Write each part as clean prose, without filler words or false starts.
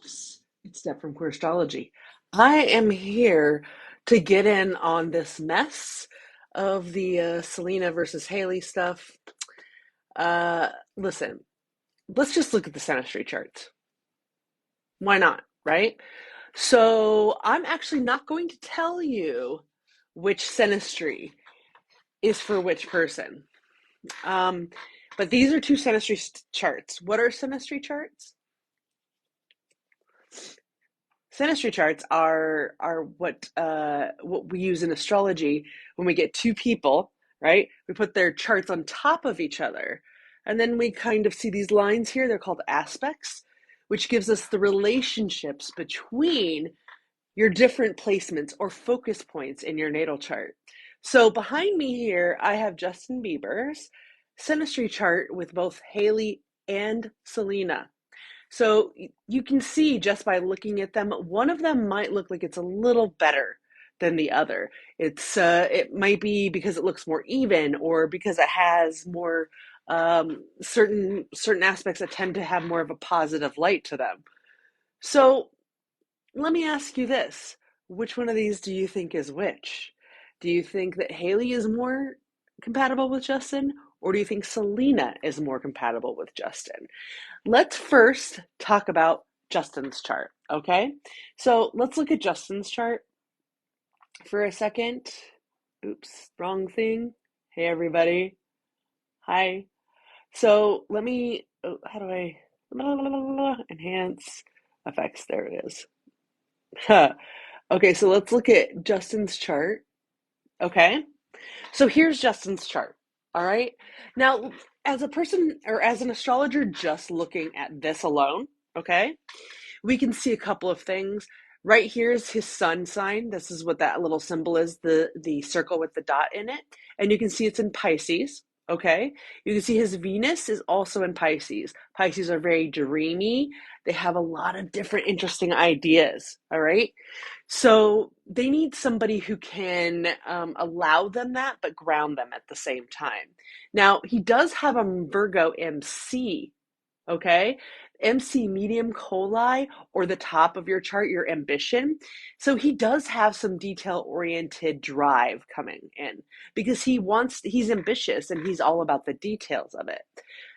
It's Steph from Queerstrology. I am here to get in on this mess of the Selena versus Hailey stuff. Listen, let's just look at the Synastry charts. Why not, right? So I'm actually not going to tell you which Synastry is for which person. Um, but these are two Synastry charts. What are Synastry charts? Synastry charts are what we use in astrology when we get two people, right? We put their charts on top of each other, and then we kind of see these lines here. They're called aspects, which gives us the relationships between your different placements or focus points in your natal chart. So behind me here, I have Justin Bieber's Synastry chart with both Hailey and Selena. So you can see just by looking at them, one of them might look like it's a little better than the other. It might be because it looks more even, or because it has more certain aspects that tend to have more of a positive light to them. So let me ask you this: which one of these do you think is which? Do you think that Hailey is more compatible with Justin, or do you think Selena is more compatible with Justin? Let's first talk about Justin's chart, okay? So let's look at Justin's chart for a second. Oops, wrong thing. Hey, everybody. Hi. So let me, how do I, enhance effects? There it is. Okay, so let's look at Justin's chart, okay? So here's Justin's chart, all right? Now, as a person or as an astrologer just looking at this alone, okay, we can see a couple of things. Right here is his sun sign. This is what that little symbol is, the circle with the dot in it. And you can see it's in Pisces, okay? You can see his Venus is also in Pisces. Pisces are very dreamy. They have a lot of different interesting ideas, all right? So they need somebody who can allow them that, but ground them at the same time. Now, he does have a Virgo MC, okay? MC medium coli, or the top of your chart, your ambition. So he does have some detail oriented drive coming in because he's ambitious and he's all about the details of it.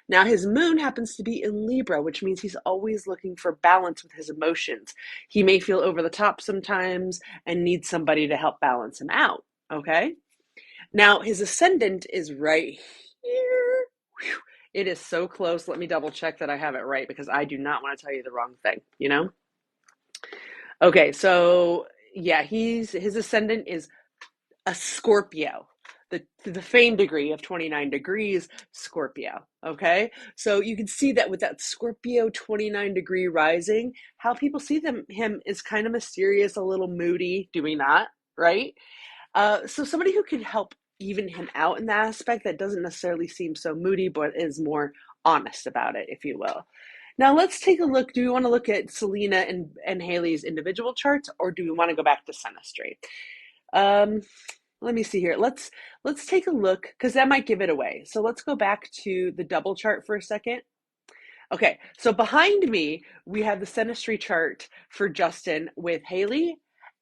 Now, his moon happens to be in Libra, which means he's always looking for balance with his emotions. He may feel over the top sometimes and need somebody to help balance him out, okay? Now, his ascendant is right here. Whew. It is so close. Let me double check that I have it right because I do not want to tell you the wrong thing, you know? Okay, so yeah, his ascendant is a Scorpio, the famed degree of 29 degrees, Scorpio. Okay, so you can see that with that Scorpio 29-degree rising, how people see him is kind of mysterious, a little moody. Do we not? Right? So somebody who can help even him out in that aspect that doesn't necessarily seem so moody, but is more honest about it, if you will. Now let's take a look. Do we want to look at Selena and Hailey's individual charts, or do we want to go back to Synastry? Um, Let me see here. Let's take a look because that might give it away. So let's go back to the double chart for a second. Okay, so behind me, we have the Synastry chart for Justin with Hailey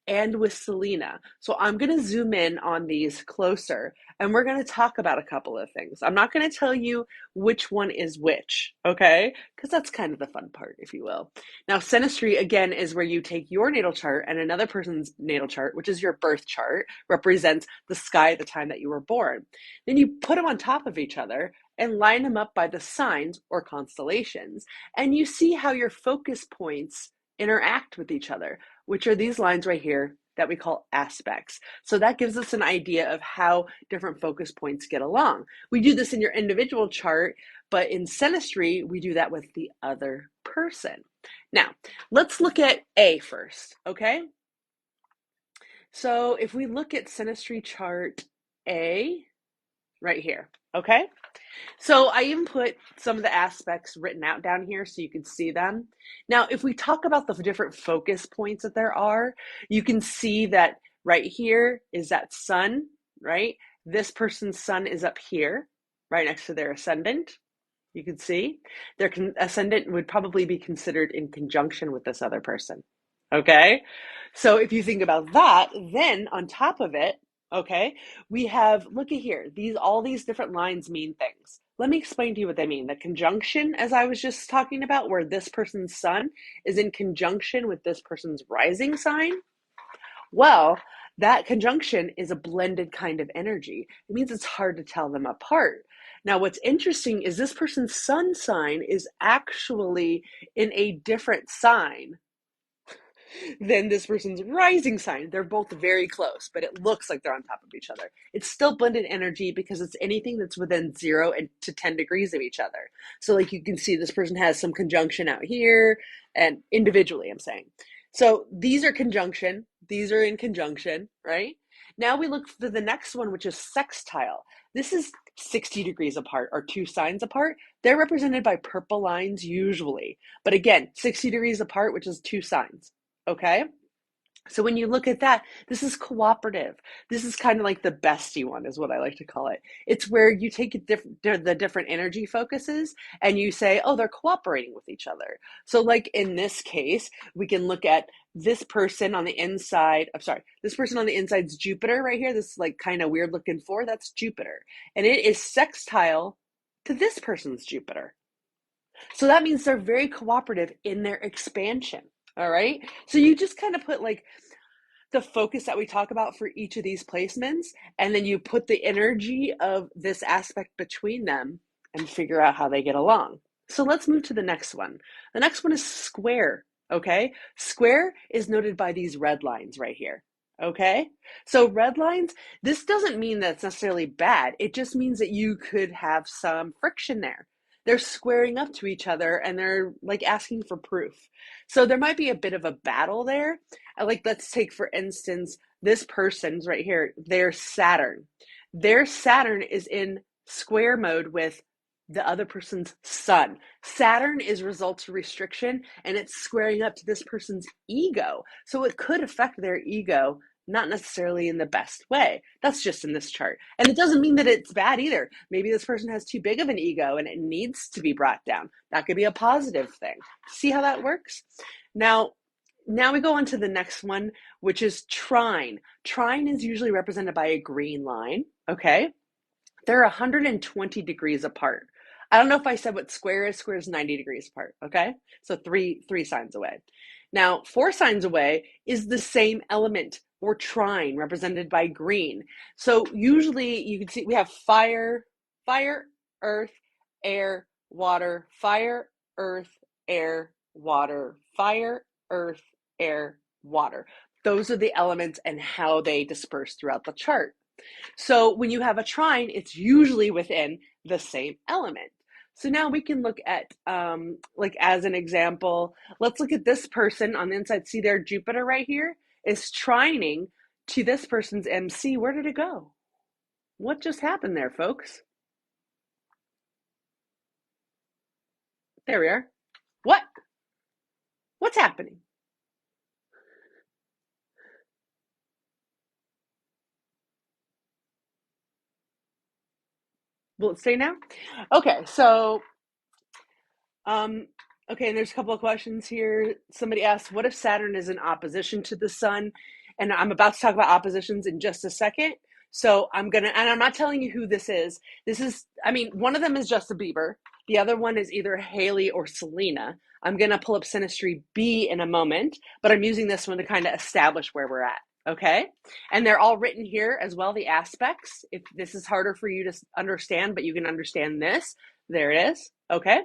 and with Selena. So I'm going to zoom in on these closer and we're going to talk about a couple of things. I'm not going to tell you which one is which, okay? Because that's kind of the fun part, if you will. Now, Synastry, again, is where you take your natal chart and another person's natal chart, which is your birth chart, represents the sky at the time that you were born. Then you put them on top of each other and line them up by the signs or constellations. And you see how your focus points interact with each other, which are these lines right here that we call aspects. So that gives us an idea of how different focus points get along. We do this in your individual chart, but in Synastry, we do that with the other person. Now, let's look at A first, okay? So if we look at Synastry chart A, right here, okay? So I even put some of the aspects written out down here so you can see them. Now, if we talk about the different focus points that there are, you can see that right here is that sun, right? This person's sun is up here, right next to their ascendant, You can see their ascendant would probably be considered in conjunction with this other person. Okay. So if you think about that, then on top of it, okay, we have, look at here, all these different lines mean things. Let me explain to you what they mean. The conjunction, as I was just talking about, where this person's sun is in conjunction with this person's rising sign. Well, that conjunction is a blended kind of energy. It means it's hard to tell them apart. Now, what's interesting is this person's sun sign is actually in a different sign than this person's rising sign. They're both very close, but it looks like they're on top of each other. It's still blended energy because it's anything that's within 0 to 10 degrees of each other. So like you can see this person has some conjunction out here, and individually I'm saying. So these are conjunction, these are in conjunction, right? Now we look for the next one, which is sextile. This is 60 degrees apart, or 2 signs apart. They're represented by purple lines usually. But again, 60 degrees apart, which is 2 signs. Okay. So when you look at that, this is cooperative. This is kind of like the bestie one, is what I like to call it. It's where you take the different energy focuses and you say, oh, they're cooperating with each other. So like in this case, we can look at this person on the inside. I'm sorry, this person on the inside's Jupiter right here. This like kind of weird looking 4, that's Jupiter. And it is sextile to this person's Jupiter. So that means they're very cooperative in their expansion. All right. So you just kind of put like the focus that we talk about for each of these placements, and then you put the energy of this aspect between them and figure out how they get along. So let's move to the next one. The next one is square. Okay. Square is noted by these red lines right here. Okay. So red lines, this doesn't mean that it's necessarily bad. It just means that you could have some friction there. They're squaring up to each other and they're like asking for proof. So there might be a bit of a battle there. Like, let's take, for instance, this person's right here, their Saturn. Their Saturn is in square mode with the other person's sun. Saturn is results restriction, and it's squaring up to this person's ego. So it could affect their ego, not necessarily in the best way. That's just in this chart. And it doesn't mean that it's bad either. Maybe this person has too big of an ego and it needs to be brought down. That could be a positive thing. See how that works? Now we go on to the next one, which is trine. Trine is usually represented by a green line, okay? They're 120 degrees apart. I don't know if I said what square is. Square is 90 degrees apart, okay? So three signs away. Now, 4 signs away is the same element, or trine, represented by green. So usually you can see we have fire, earth, air, water, fire, earth, air, water, fire, earth, air, water. Those are the elements and how they disperse throughout the chart. So when you have a trine, it's usually within the same element. So now we can look at, like as an example, let's look at this person on the inside. See their Jupiter right here is trining to this person's MC. Where did it go? What just happened there, folks? There we are. What's happening? Will it stay now? Okay, so okay, and there's a couple of questions here. Somebody asked, what if Saturn is in opposition to the sun? And I'm about to talk about oppositions in just a second. So I'm not telling you who this is. One of them is Justin Bieber. The other one is either Hailey or Selena. I'm gonna pull up Synastry B in a moment, but I'm using this one to kind of establish where we're at. Okay. And they're all written here as well, the aspects. If this is harder for you to understand, but you can understand this, there it is. Okay.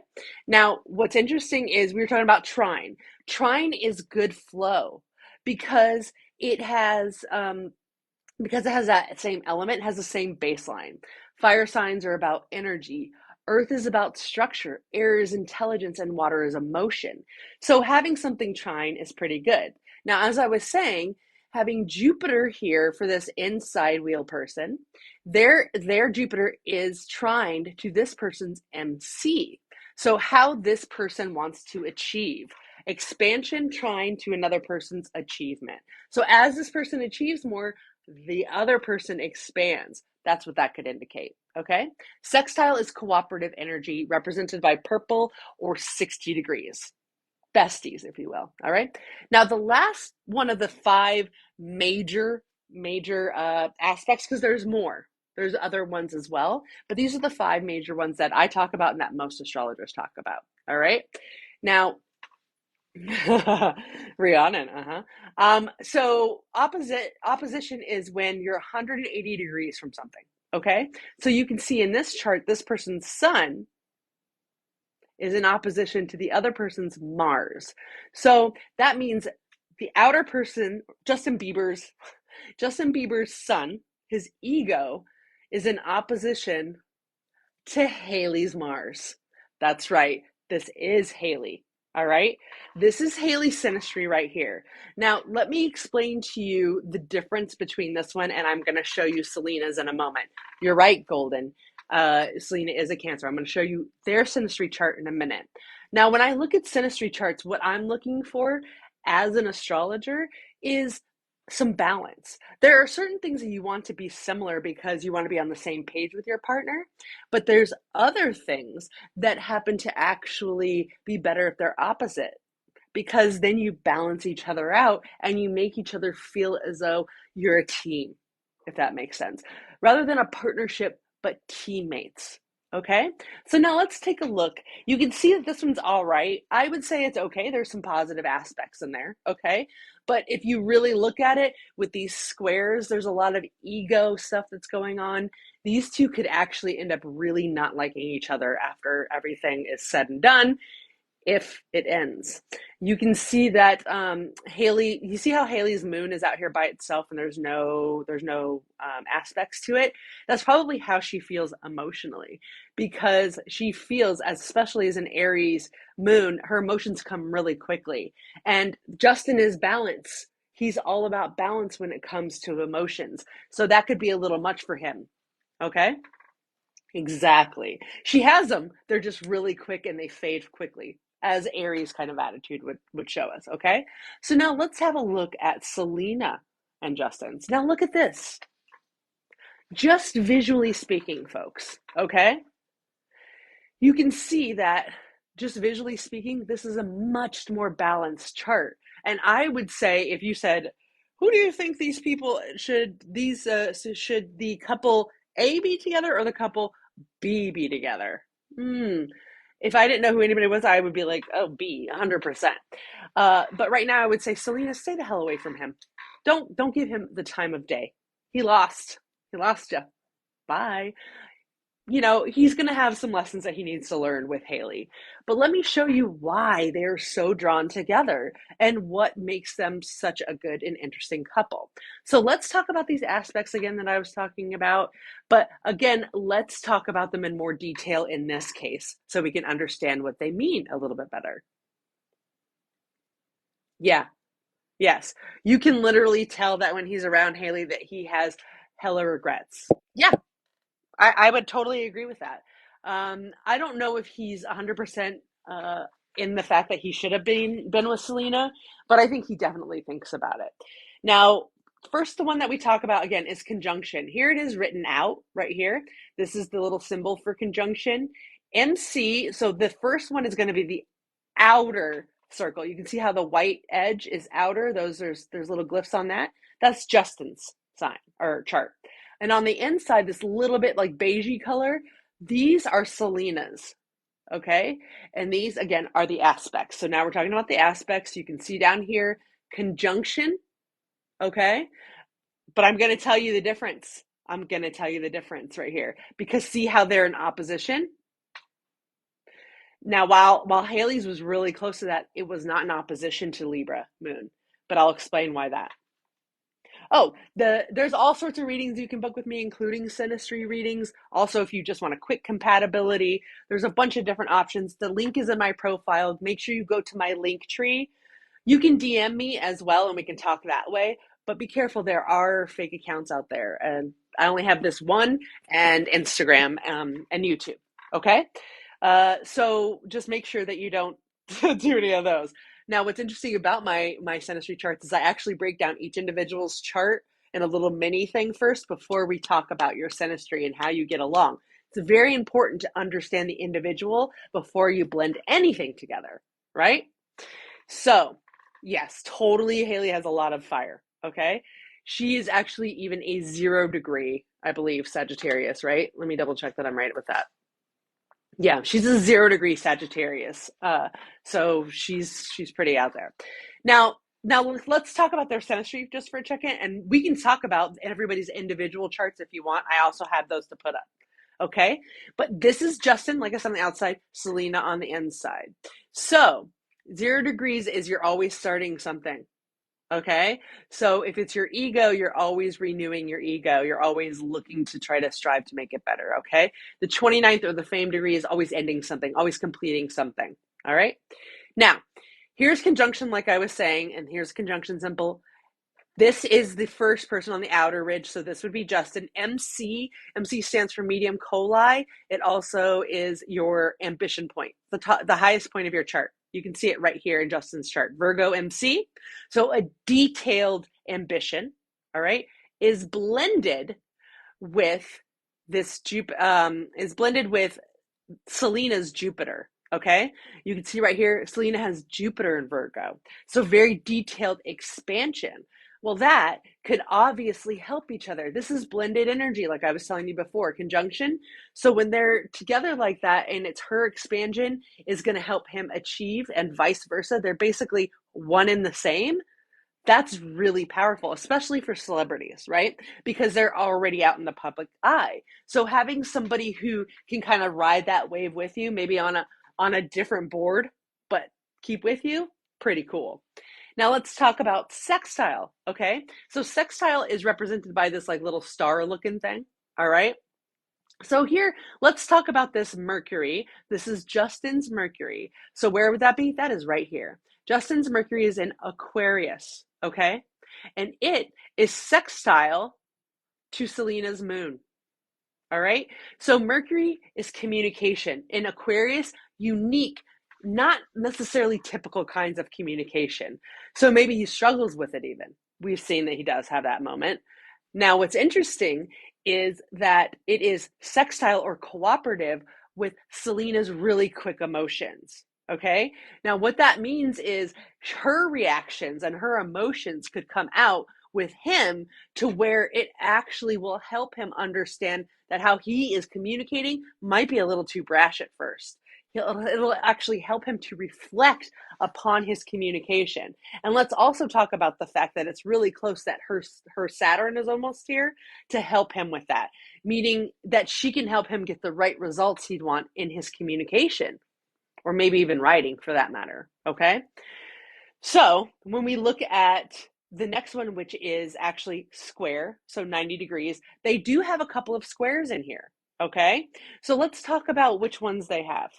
Now, what's interesting is we were talking about trine. Trine is good flow because it has that same element, has the same baseline. Fire signs are about energy. Earth is about structure. Air is intelligence, and water is emotion. So having something trine is pretty good. Now, as I was saying, having Jupiter here for this inside wheel person, their Jupiter is trined to this person's MC. So how this person wants to achieve. Expansion trine to another person's achievement. So as this person achieves more, the other person expands. That's what that could indicate. Okay. Sextile is cooperative energy represented by purple or 60 degrees. Besties, if you will. All right. Now, the last one of the five major aspects, because there's more, there's other ones as well, but these are the five major ones that I talk about and that most astrologers talk about. All right. Now, Rhiannon, uh-huh. So opposition is when you're 180 degrees from something. Okay. So you can see in this chart, this person's sun is in opposition to the other person's Mars. So that means the outer person, Justin Bieber's sun, his ego, is in opposition to Hailey's Mars. That's right. This is Hailey. All right. This is Hailey's Synastry right here. Now, let me explain to you the difference between this one, and I'm going to show you Selena's in a moment. You're right, Golden. Selena is a Cancer. I'm going to show you their Synastry chart in a minute. Now, when I look at Synastry charts, what I'm looking for as an astrologer is some balance. There are certain things that you want to be similar because you want to be on the same page with your partner, but there's other things that happen to actually be better if they're opposite, because then you balance each other out and you make each other feel as though you're a team, if that makes sense, rather than a partnership, but teammates. Okay, so now let's take a look. You can see that this one's all right. I would say it's okay. There's some positive aspects in there. Okay, but if you really look at it with these squares, there's a lot of ego stuff that's going on. These two could actually end up really not liking each other after everything is said and done, if it ends. You can see that Hailey, you see how Hailey's moon is out here by itself and there's no aspects to it. That's probably how she feels emotionally, because she feels, especially as an Aries moon, her emotions come really quickly. And Justin is balance. He's all about balance when it comes to emotions. So that could be a little much for him. Okay? Exactly. She has them. They're just really quick and they fade quickly, as Aries kind of attitude would show us. Okay. So now let's have a look at Selena and Justin's. Now look at this. Just visually speaking, folks. Okay. You can see that just visually speaking, this is a much more balanced chart. And I would say, if you said, who do you think these people should the couple A be together or the couple B be together? If I didn't know who anybody was, I would be like, oh, B, 100%. But right now, I would say, Selena, stay the hell away from him. Don't give him the time of day. He lost. He lost you. Bye. He's going to have some lessons that he needs to learn with Hailey. But let me show you why they're so drawn together and what makes them such a good and interesting couple. So let's talk about these aspects again that I was talking about. But again, let's talk about them in more detail in this case so we can understand what they mean a little bit better. Yeah, yes. You can literally tell that when he's around Hailey that he has hella regrets. Yeah, I would totally agree with that. I don't know if he's 100% in the fact that he should have been with Selena, but I think he definitely thinks about it. Now, first, the one that we talk about again is conjunction. Here it is written out right here. This is the little symbol for conjunction. MC, so the first one is going to be the outer circle. You can see how the white edge is outer. There's little glyphs on that. That's Justin's sign or chart. And on the inside, this little bit like beigey color, these are Selena's. Okay. And these again are the aspects. So now we're talking about the aspects. You can see down here, conjunction. Okay. But I'm going to tell you the difference. I'm going to tell you the difference right here, because see how they're in opposition. Now, while Hailey's was really close to that, it was not in opposition to Libra moon, but I'll explain why that. Oh, there's all sorts of readings you can book with me, including Synastry readings. Also, if you just want a quick compatibility, there's a bunch of different options. The link is in my profile. Make sure you go to my link tree. You can DM me as well, and we can talk that way. But be careful, there are fake accounts out there, and I only have this one, and Instagram, and YouTube. Okay, so just make sure that you don't do any of those. Now, what's interesting about my Synastry charts is I actually break down each individual's chart in a little mini thing first before we talk about your synastry and how you get along. It's very important to understand the individual before you blend anything together, right? So, yes, totally, Hailey has a lot of fire, okay? She is actually even a 0 degree, I believe, Sagittarius, right? Let me double check that I'm right with that. Yeah, she's a 0 degree Sagittarius. So she's pretty out there. Now let's talk about their synastry just for a second, and we can talk about everybody's individual charts if you want. I also have those to put up. Okay, but this is Justin, like I said, on the outside, Selena on the inside. So 0 degrees is you're always starting something. Okay. So if it's your ego, you're always renewing your ego. You're always looking to try to strive to make it better. Okay. The 29th or the fame degree is always ending something, always completing something. All right. Now, here's conjunction, like I was saying, and here's conjunction symbol. This is the first person on the outer ridge, so this would be Justin. MC stands for medium coli. It also is your ambition point, the highest point of your chart. You can see it right here in Justin's chart. Virgo MC, so a detailed ambition, all right, is blended with is blended with Selena's Jupiter. Okay, you can see right here, Selena has Jupiter in Virgo. So very detailed expansion. Well, that could obviously help each other. This is blended energy, like I was telling you before, conjunction. So when they're together like that and it's her expansion is going to help him achieve and vice versa, they're basically one in the same. That's really powerful, especially for celebrities, right? Because they're already out in the public eye. So having somebody who can kind of ride that wave with you, maybe on a different board, but keep with you, pretty cool. Now let's talk about sextile, okay? So sextile is represented by this like little star looking thing, all right? So here, let's talk about this Mercury. This is Justin's Mercury. So where would that be? That is right here. Justin's Mercury is in Aquarius, okay? And it is sextile to Selena's moon. All right. So Mercury is communication. In Aquarius, unique, not necessarily typical kinds of communication. So maybe he struggles with it even. We've seen that he does have that moment. Now, what's interesting is that it is sextile or cooperative with Selena's really quick emotions. Okay. Now, what that means is her reactions and her emotions could come out with him to where it actually will help him understand that how he is communicating might be a little too brash at first. It'll actually help him to reflect upon his communication. And let's also talk about the fact that it's really close that her Saturn is almost here to help him with that, meaning that she can help him get the right results he'd want in his communication, or maybe even writing for that matter. Okay. So when we look at the next one, which is actually square, so 90 degrees, they do have a couple of squares in here. Okay. So let's talk about which ones they have.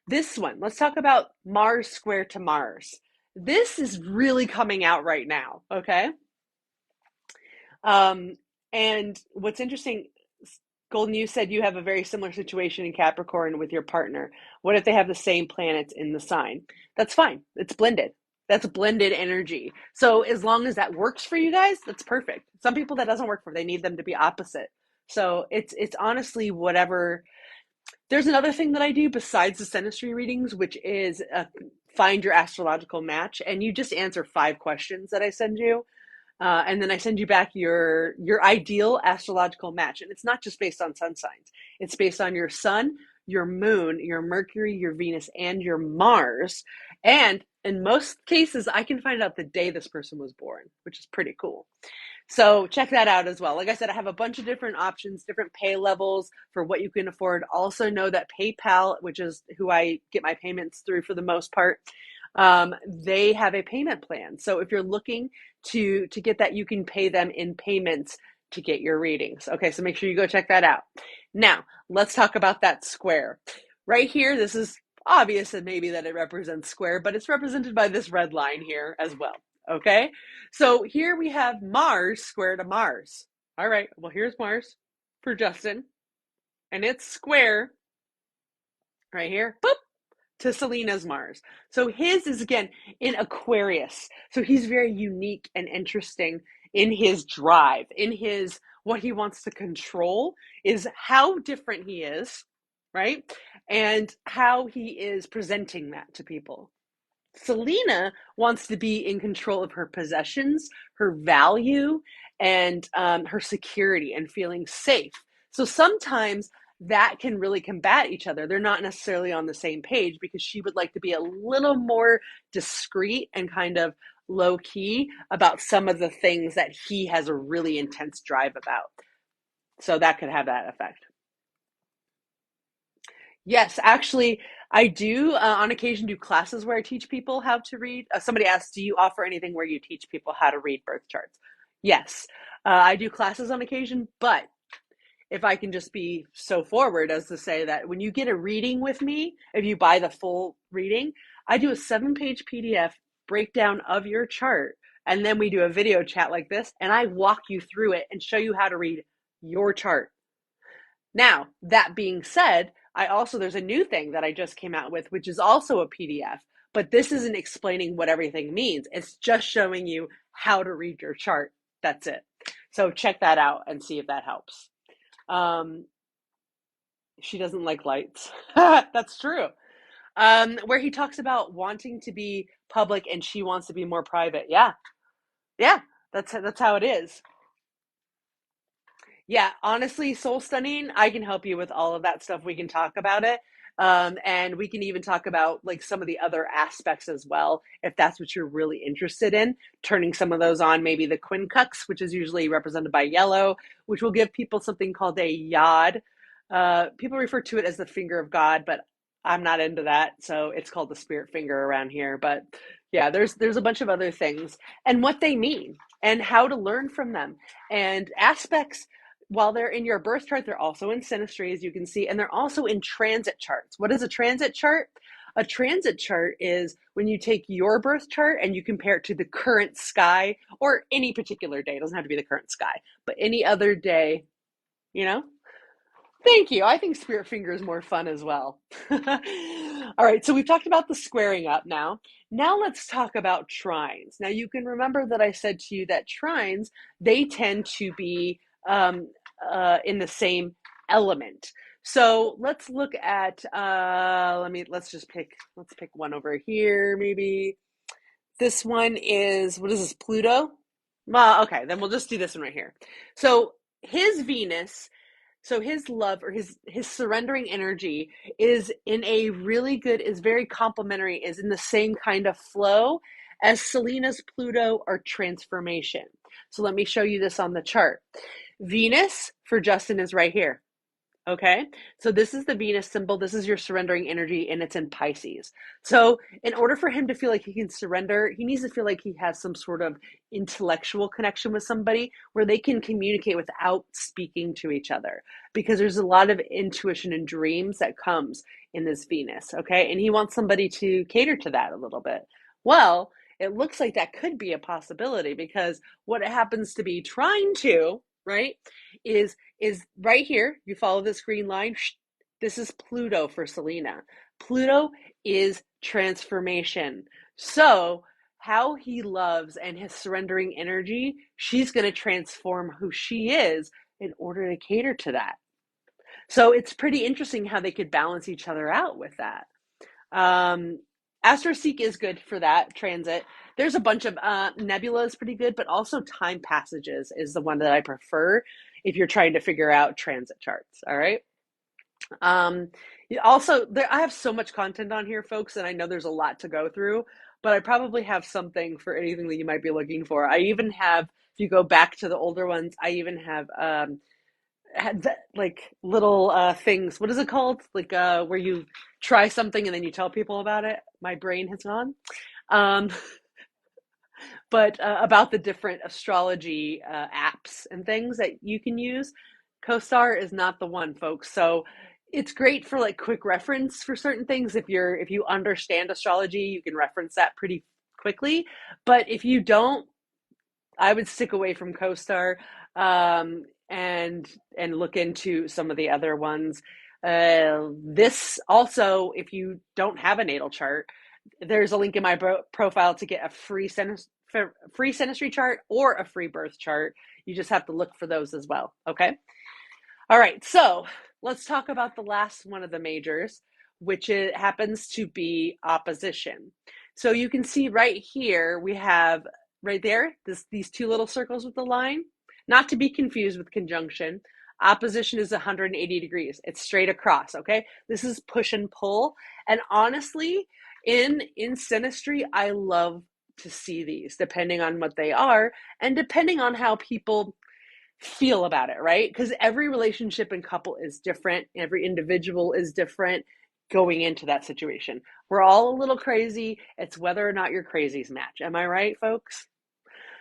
This one, let's talk about Mars square to Mars. This is really coming out right now. Okay. And what's interesting, Golden, you said you have a very similar situation in Capricorn with your partner. What if they have the same planets in the sign? That's fine. It's blended. That's blended energy. So as long as that works for you guys, that's perfect. Some people that doesn't work for, they need them to be opposite. So it's honestly whatever. There's another thing that I do besides the synastry readings, which is find your astrological match, and you just answer 5 questions that I send you. And then I send you back your ideal astrological match. And it's not just based on sun signs. It's based on your sun, your moon, your Mercury, your Venus, and your Mars. And in most cases, I can find out the day this person was born, which is pretty cool. So check that out as well. Like I said, I have a bunch of different options, different pay levels for what you can afford. Also know that PayPal, which is who I get my payments through for the most part, they have a payment plan. So if you're looking to get that, you can pay them in payments to get your readings. Okay, so make sure you go check that out. Now, let's talk about that square. Right here, this is obvious and maybe that it represents square, but it's represented by this red line here as well. Okay, so here we have Mars square to Mars. All right, well, here's Mars for Justin, and it's square right here, boop, to Selena's Mars. So his is again in Aquarius. So he's very unique and interesting in his drive, in his what he wants to control, is how different he is, right? And how he is presenting that to people. Selena wants to be in control of her possessions, her value, and her security and feeling safe. So sometimes that can really combat each other. They're not necessarily on the same page because she would like to be a little more discreet and kind of low key about some of the things that he has a really intense drive about. So that could have that effect. Yes, actually, I do on occasion do classes where I teach people how to read. Somebody asked, do you offer anything where you teach people how to read birth charts? Yes, I do classes on occasion, but if I can just be so forward as to say that when you get a reading with me, if you buy the full reading, I do a 7-page PDF breakdown of your chart. And then we do a video chat like this, and I walk you through it and show you how to read your chart. Now, that being said, there's a new thing that I just came out with, which is also a PDF, but this isn't explaining what everything means. It's just showing you how to read your chart. That's it. So check that out and see if that helps. Um, she doesn't like lights. That's true. Where he talks about wanting to be public and she wants to be more private. Yeah. Yeah. That's how it is. Yeah, honestly, soul stunning, I can help you with all of that stuff. We can talk about it. And we can even talk about like some of the other aspects as well, if that's what you're really interested in, turning some of those on, maybe the quincux, which is usually represented by yellow, which will give people something called a yod. People refer to it as the finger of God, but I'm not into that. So it's called the spirit finger around here. But yeah, there's a bunch of other things and what they mean and how to learn from them and aspects while they're in your birth chart, they're also in synastry, as you can see, and they're also in transit charts. What is a transit chart? A transit chart is when you take your birth chart and you compare it to the current sky or any particular day. It doesn't have to be the current sky, but any other day, you know? Thank you. I think spirit finger is more fun as well. All right, so we've talked about the squaring up now. Now let's talk about trines. Now you can remember that I said to you that trines, they tend to be in the same element. So let's look at let's pick one over here maybe. This one is, what is this, Pluto? Well, okay, then we'll just do this one right here. So his Venus, so his love or his surrendering energy is in a really good, is very complementary, is in the same kind of flow as Selena's Pluto or transformation. So let me show you this on the chart. Venus for Justin is right here. Okay, so this is the Venus symbol. This is your surrendering energy, and it's in Pisces. So, in order for him to feel like he can surrender, he needs to feel like he has some sort of intellectual connection with somebody where they can communicate without speaking to each other. Because there's a lot of intuition and dreams that comes in this Venus. Okay, and he wants somebody to cater to that a little bit. Well, it looks like that could be a possibility because what it happens to be trying to, right, is right here. You follow this green line. This is Pluto for Selena. Pluto is transformation. So how he loves and his surrendering energy, she's going to transform who she is in order to cater to that. So it's pretty interesting how they could balance each other out with that. Astroseek is good for that transit. There's a bunch of Nebula is pretty good, but also Time Passages is the one that I prefer if you're trying to figure out transit charts. All right. Um, also, I have so much content on here, folks, and I know there's a lot to go through, but I probably have something for anything that you might be looking for. I even have, if you go back to the older ones, I even have had like little things. What is it called? Like where you try something and then you tell people about it. My brain has gone. Um, but about the different astrology apps and things that you can use. CoStar is not the one, folks. So it's great for like quick reference for certain things. If you understand astrology, you can reference that pretty quickly. But if you don't, I would stick away from CoStar and look into some of the other ones. This also, if you don't have a natal chart, there's a link in my profile to get a free free Synastry chart or a free birth chart. You just have to look for those as well. Okay. All right. So let's talk about the last one of the majors, which it happens to be opposition. So you can see right here, we have right there, these two little circles with the line, not to be confused with conjunction. Opposition is 180 degrees. It's straight across, okay? This is push and pull. And honestly, in Synastry, I love to see these depending on what they are and depending on how people feel about it, right? Because every relationship and couple is different. Every individual is different going into that situation. We're all a little crazy. It's whether or not your crazies match. Am I right, folks?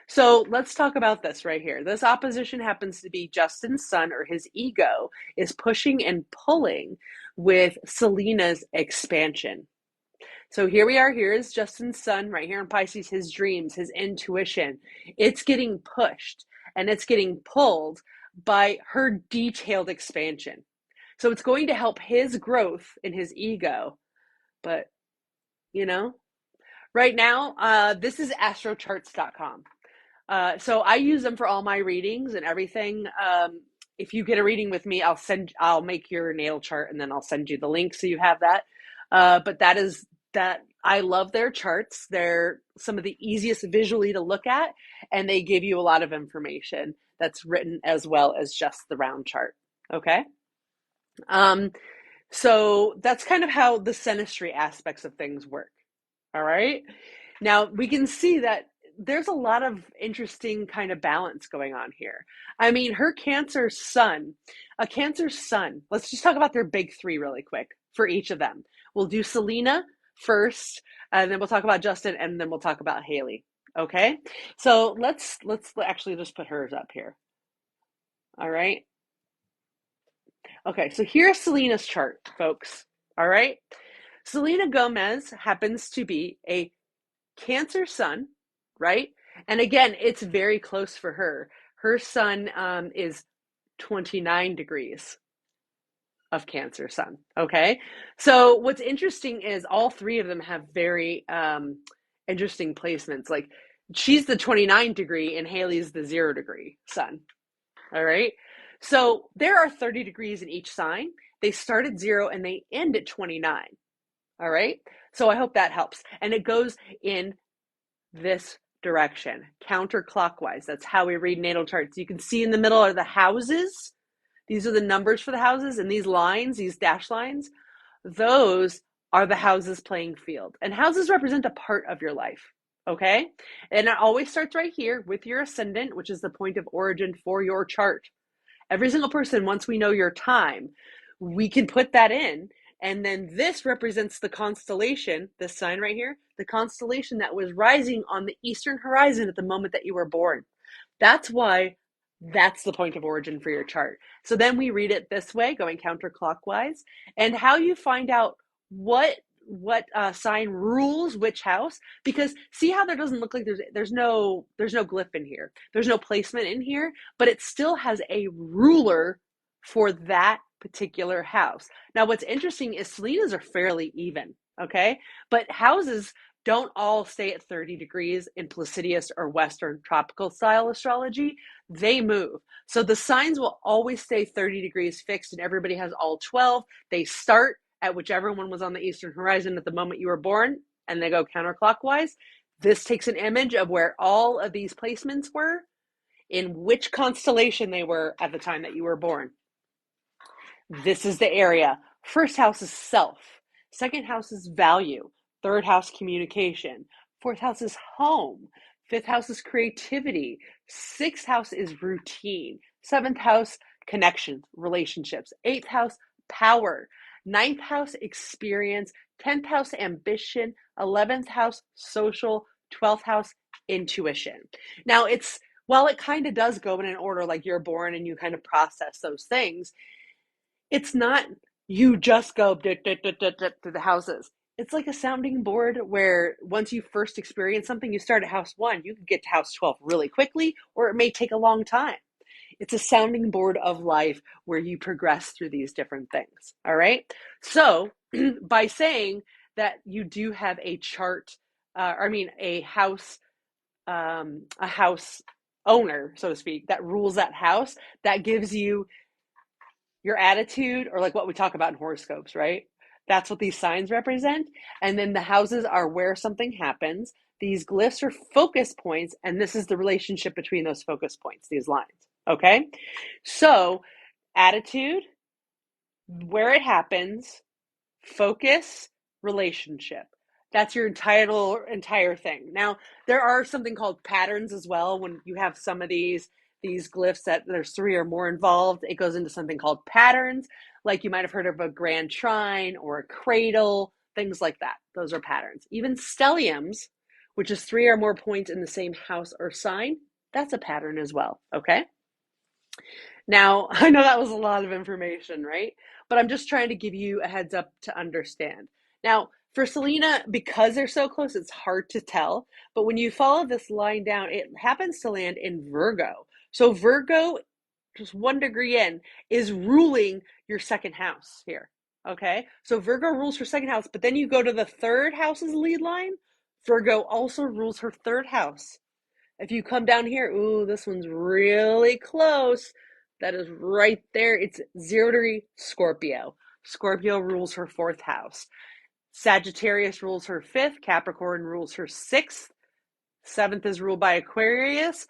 So let's talk about this right here. This opposition happens to be Justin's sun, or his ego, is pushing and pulling with Selena's expansion. So here we are. Here is Justin's sun right here in Pisces, his dreams, his intuition. It's getting pushed and it's getting pulled by her detailed expansion. So it's going to help his growth in his ego. But, you know, right now, this is astrocharts.com. So I use them for all my readings and everything. If you get a reading with me, I'll make your natal chart and then I'll send you the link so you have that. But that I love their charts. They're some of the easiest visually to look at, and they give you a lot of information that's written as well as just the round chart. Okay. So that's kind of how the synastry aspects of things work. All right. Now we can see that there's a lot of interesting kind of balance going on here. I mean, her Cancer sun, a Cancer sun, let's just talk about their big three really quick for each of them. We'll do Selena first, and then we'll talk about Justin, and then we'll talk about Hailey. Okay? So let's actually just put hers up here. All right? Okay, so here's Selena's chart, folks. All right? Selena Gomez happens to be a Cancer sun, right? And again, it's very close for her. Her sun is 29 degrees of Cancer sun. Okay. So what's interesting is all three of them have very interesting placements. Like she's the 29 degree and Hailey's the 0 degree sun. All right. So there are 30 degrees in each sign. They start at 0 and they end at 29. All right. So I hope that helps. And it goes in this direction, counterclockwise. That's how we read natal charts. You can see in the middle are the houses. These are the numbers for the houses, and these lines, these dash lines, those are the houses playing field. And houses represent a part of your life, okay? And it always starts right here with your ascendant, which is the point of origin for your chart. Every single person, once we know your time, we can put that in. And then this represents the constellation, this sign right here, the constellation that was rising on the eastern horizon at the moment that you were born. That's why that's the point of origin for your chart. So then we read it this way, going counterclockwise, and how you find out what sign rules which house, because see how there doesn't look like there's no glyph in here, there's no placement in here, but it still has a ruler for that particular house. Now what's interesting is Selena's are fairly even, okay, but houses don't all stay at 30 degrees in Placidius or Western tropical style astrology. They move. So the signs will always stay 30 degrees fixed and everybody has all 12. They start at whichever one was on the eastern horizon at the moment you were born and they go counterclockwise. This takes an image of where all of these placements were, in which constellation they were at the time that you were born. This is the area. First house is self. Second house is value. Third house, communication. Fourth house is home. Fifth house is creativity. Sixth house is routine. Seventh house, connections, relationships. Eighth house, power. Ninth house, experience. 10th house, ambition. 11th house, social. 12th house, intuition. Now while it kind of does go in an order, like you're born and you kind of process those things, it's not you just go to the houses. It's like a sounding board where once you first experience something, you start at house 1, you can get to house 12 really quickly, or it may take a long time. It's a sounding board of life where you progress through these different things. All right. So by saying that you do have a chart, a house a house owner, so to speak, that rules that house, that gives you your attitude, or like what we talk about in horoscopes, right? That's what these signs represent. And then the houses are where something happens. These glyphs are focus points, and this is the relationship between those focus points, these lines. Okay? So, attitude, where it happens, focus, relationship. That's your entire thing. Now, there are something called patterns as well. When you have some of these glyphs that there's three or more involved, it goes into something called patterns. Like you might have heard of a grand trine or a cradle, things like that. Those are patterns. Even stelliums, which is three or more points in the same house or sign, that's a pattern as well. Okay. Now, I know that was a lot of information, right? But I'm just trying to give you a heads up to understand. Now, for Selena, because they're so close, it's hard to tell. But when you follow this line down, it happens to land in Virgo. So Virgo, just 1 degree in, is ruling your second house here. Okay? So Virgo rules her second house, but then you go to the third house's lead line. Virgo also rules her third house. If you come down here, ooh, this one's really close. That is right there. It's 0 degree Scorpio. Scorpio rules her fourth house. Sagittarius rules her fifth. Capricorn rules her sixth. Seventh is ruled by Aquarius.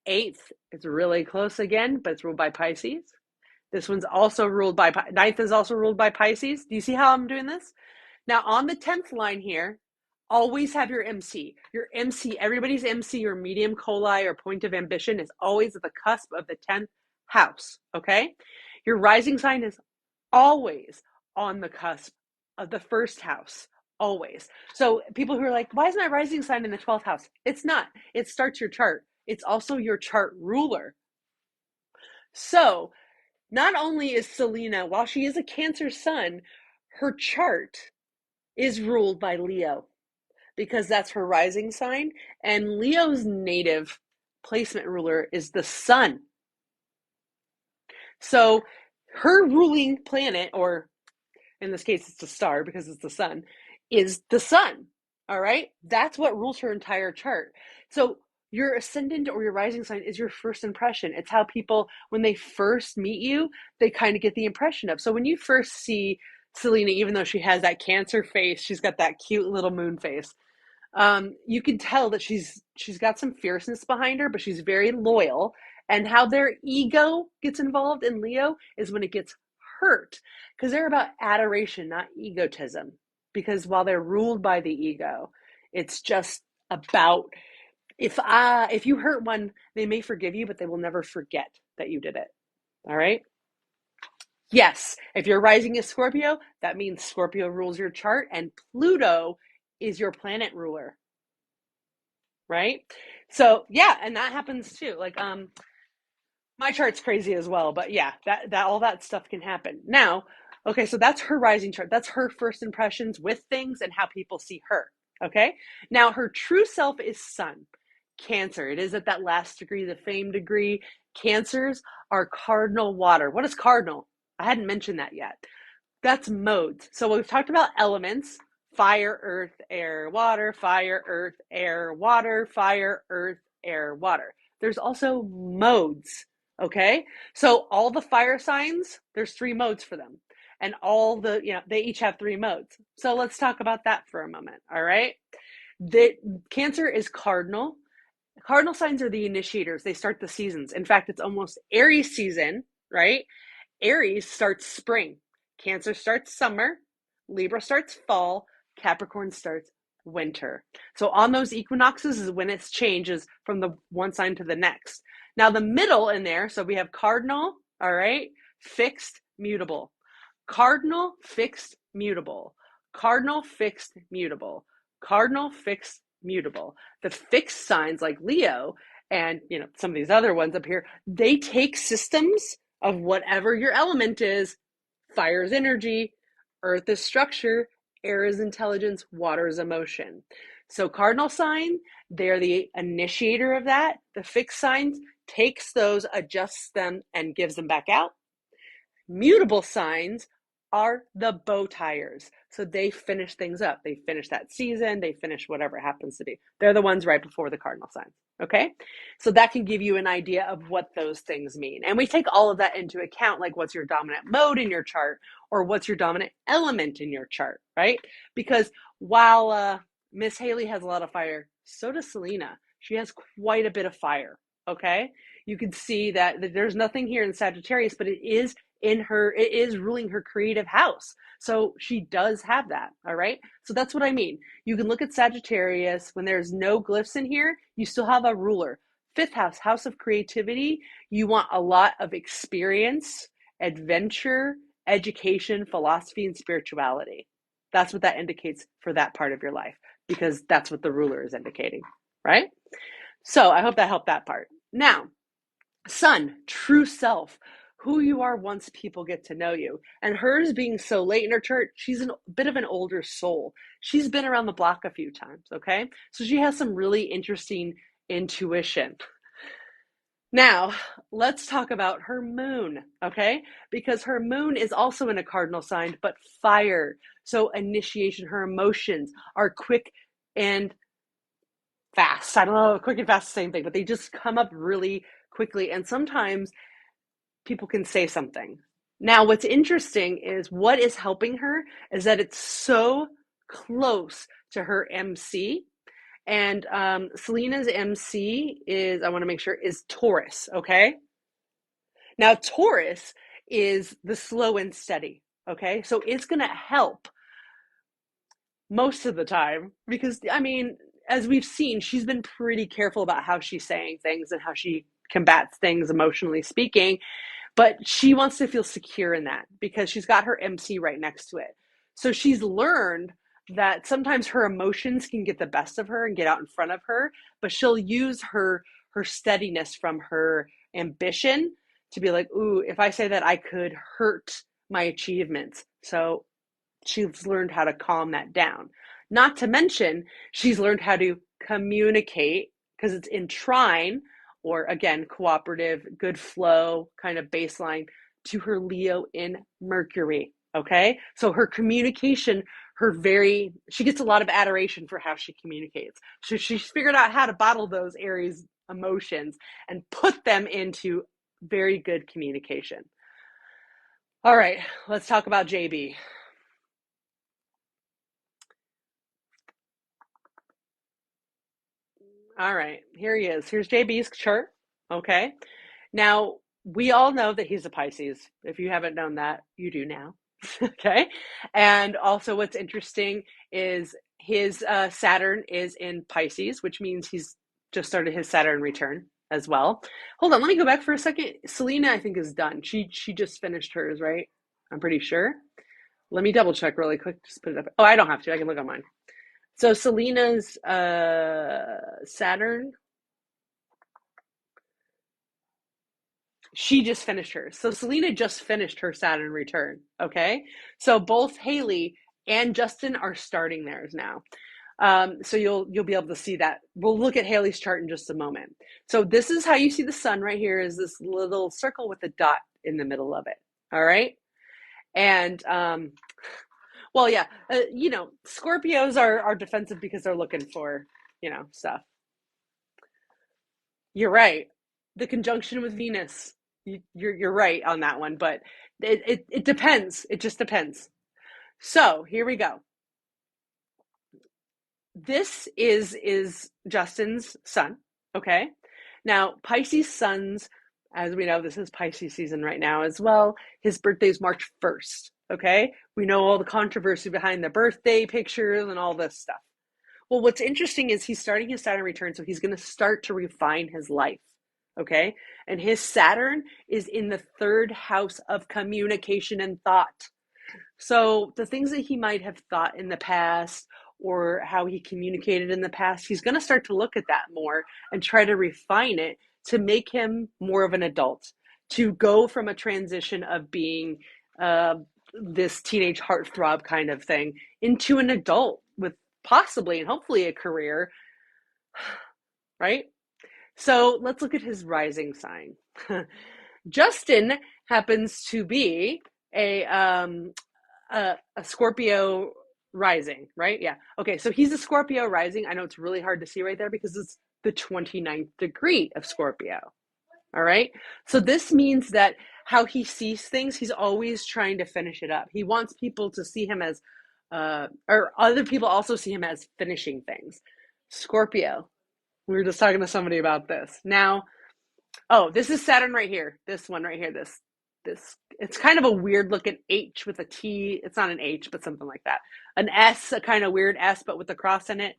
Eighth is really close again, but it's ruled by Pisces. This one's also ruled by, ninth is also ruled by Pisces. Do you see how I'm doing this? Now on the 10th line here, always have your MC. Your MC, everybody's MC, your medium coli or point of ambition is always at the cusp of the 10th house, okay? Your rising sign is always on the cusp of the first house, always. So people who are like, why is my rising sign in the 12th house? It's not. It starts your chart. It's also your chart ruler. So not only is Selena, while she is a Cancer sun, her chart is ruled by Leo because that's her rising sign. And Leo's native placement ruler is the sun. So her ruling planet, or in this case, it's a star because it's the sun, is the sun. All right. That's what rules her entire chart. So your ascendant or your rising sign is your first impression. It's how people, when they first meet you, they kind of get the impression of. So when you first see Selena, even though she has that Cancer face, she's got that cute little moon face. You can tell that she's got some fierceness behind her, but she's very loyal. And how their ego gets involved in Leo is when it gets hurt, because they're about adoration, not egotism. Because while they're ruled by the ego, it's just about if you hurt one, they may forgive you, but they will never forget that you did it. All right. Yes, if you're rising as Scorpio, that means Scorpio rules your chart, and Pluto is your planet ruler, right? So yeah, and that happens too. Like my chart's crazy as well, but yeah, that all that stuff can happen. Now, okay, so that's her rising chart. That's her first impressions with things and how people see her. Okay? Now her true self is Sun. Cancer. It is at that last degree, the fame degree. Cancers are cardinal water. What is cardinal? I hadn't mentioned that yet. That's modes. So we've talked about elements: fire, earth, air, water, fire, earth, air, water, fire, earth, air, water. There's also modes. Okay. So all the fire signs, there's 3 modes for them. And all the, they each have 3 modes. So let's talk about that for a moment. All right. The Cancer is cardinal. Cardinal signs are the initiators. They start the seasons. In fact, it's almost Aries season, right? Aries starts spring. Cancer starts summer. Libra starts fall. Capricorn starts winter. So on those equinoxes is when it changes from the one sign to the next. Now the middle in there, so we have cardinal, all right, fixed, mutable. Cardinal, fixed, mutable. Cardinal, fixed, mutable. Cardinal, fixed, mutable. The fixed signs like Leo and some of these other ones up here, they take systems of whatever your element is. Fire is energy, earth is structure, air is intelligence, water is emotion. So cardinal sign, they're the initiator of that. The fixed signs takes those, adjusts them, and gives them back out. Mutable signs are the bow tires. So they finish things up. They finish that season. They finish whatever it happens to be. They're the ones right before the cardinal signs. Okay. So that can give you an idea of what those things mean. And we take all of that into account, like what's your dominant mode in your chart or what's your dominant element in your chart, right? Because while Miss Hailey has a lot of fire, so does Selena. She has quite a bit of fire. Okay. You can see that there's nothing here in Sagittarius, but it is ruling her creative house. So she does have that. All right. So that's what I mean. You can look at Sagittarius when there's no glyphs in here, you still have a ruler. Fifth house, house of creativity. You want a lot of experience, adventure, education, philosophy, and spirituality. That's what that indicates for that part of your life, because that's what the ruler is indicating, right? So I hope that helped that part. Now, Sun, true self, who you are once people get to know you. And hers being so late in her chart, she's a bit of an older soul. She's been around the block a few times, okay? So she has some really interesting intuition. Now, let's talk about her moon, okay? Because her moon is also in a cardinal sign, but fire. So initiation, her emotions are quick and fast. I don't know, quick and fast, same thing, but they just come up really quickly. And sometimes people can say something. Now, what's interesting is what is helping her is that it's so close to her MC. And Selena's MC is, I want to make sure, is Taurus, okay? Now, Taurus is the slow and steady, okay? So it's going to help most of the time because, I mean, as we've seen, she's been pretty careful about how she's saying things and how she combats things emotionally speaking. But she wants to feel secure in that because she's got her MC right next to it. So she's learned that sometimes her emotions can get the best of her and get out in front of her, but she'll use her steadiness from her ambition to be like, ooh, if I say that, I could hurt my achievements. So she's learned how to calm that down. Not to mention, she's learned how to communicate because it's in trine, or again, cooperative, good flow kind of baseline to her Leo in Mercury. Okay. So her communication, she gets a lot of adoration for how she communicates. So she's figured out how to bottle those Aries emotions and put them into very good communication. All right, let's talk about JB. All right, here he is. Here's JB's chart. Okay. Now, we all know that he's a Pisces. If you haven't known that, you do now. Okay. And also, what's interesting is his Saturn is in Pisces, which means he's just started his Saturn return as well. Hold on, let me go back for a second. Selena, I think, is done. She just finished hers, right? I'm pretty sure. Let me double check really quick. Just put it up. Oh, I don't have to. I can look on mine. So Selena's Saturn, she just finished hers. So Selena just finished her Saturn return. Okay. So both Hailey and Justin are starting theirs now. So you'll be able to see that. We'll look at Hailey's chart in just a moment. So this is how you see the sun right here, is this little circle with a dot in the middle of it. All right. And well, yeah, Scorpios are defensive because they're looking for, stuff. You're right. The conjunction with Venus, you're right on that one, but it depends. It just depends. So here we go. This is Justin's sun. Okay. Now, Pisces suns, as we know, this is Pisces season right now as well. His birthday is March 1st. Okay. We know all the controversy behind the birthday pictures and all this stuff. Well, what's interesting is he's starting his Saturn return, so he's going to start to refine his life. Okay. And his Saturn is in the third house of communication and thought. So the things that he might have thought in the past or how he communicated in the past, he's going to start to look at that more and try to refine it to make him more of an adult, to go from a transition of being this teenage heartthrob kind of thing into an adult with possibly and hopefully a career, right? So let's look at his rising sign. Justin happens to be a Scorpio Rising, right? Yeah. Okay, so he's a Scorpio rising. I know it's really hard to see right there because it's the 29th degree of Scorpio. All right. So this means that how he sees things, he's always trying to finish it up. He wants people to see him as, or other people also see him as finishing things. Scorpio. We were just talking to somebody about this. Now, oh, this is Saturn right here. This one right here. This it's kind of a weird looking H with a T. It's not an H, but something like that. An S, a kind of weird S, but with a cross in it,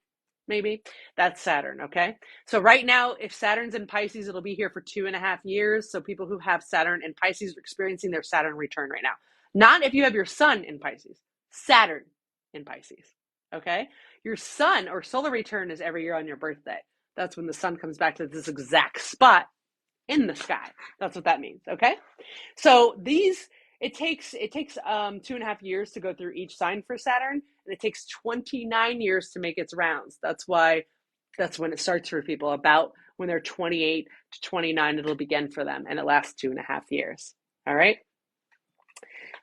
maybe. That's Saturn, okay? So right now, if Saturn's in Pisces, it'll be here for 2.5 years. So people who have Saturn in Pisces are experiencing their Saturn return right now. Not if you have your sun in Pisces, Saturn in Pisces, okay? Your sun or solar return is every year on your birthday. That's when the sun comes back to this exact spot in the sky. That's what that means. Okay. So these, it takes 2.5 years to go through each sign for Saturn, and it takes 29 years to make its rounds. That's when it starts for people. About when they're 28 to 29, it'll begin for them, and it lasts 2.5 years. All right.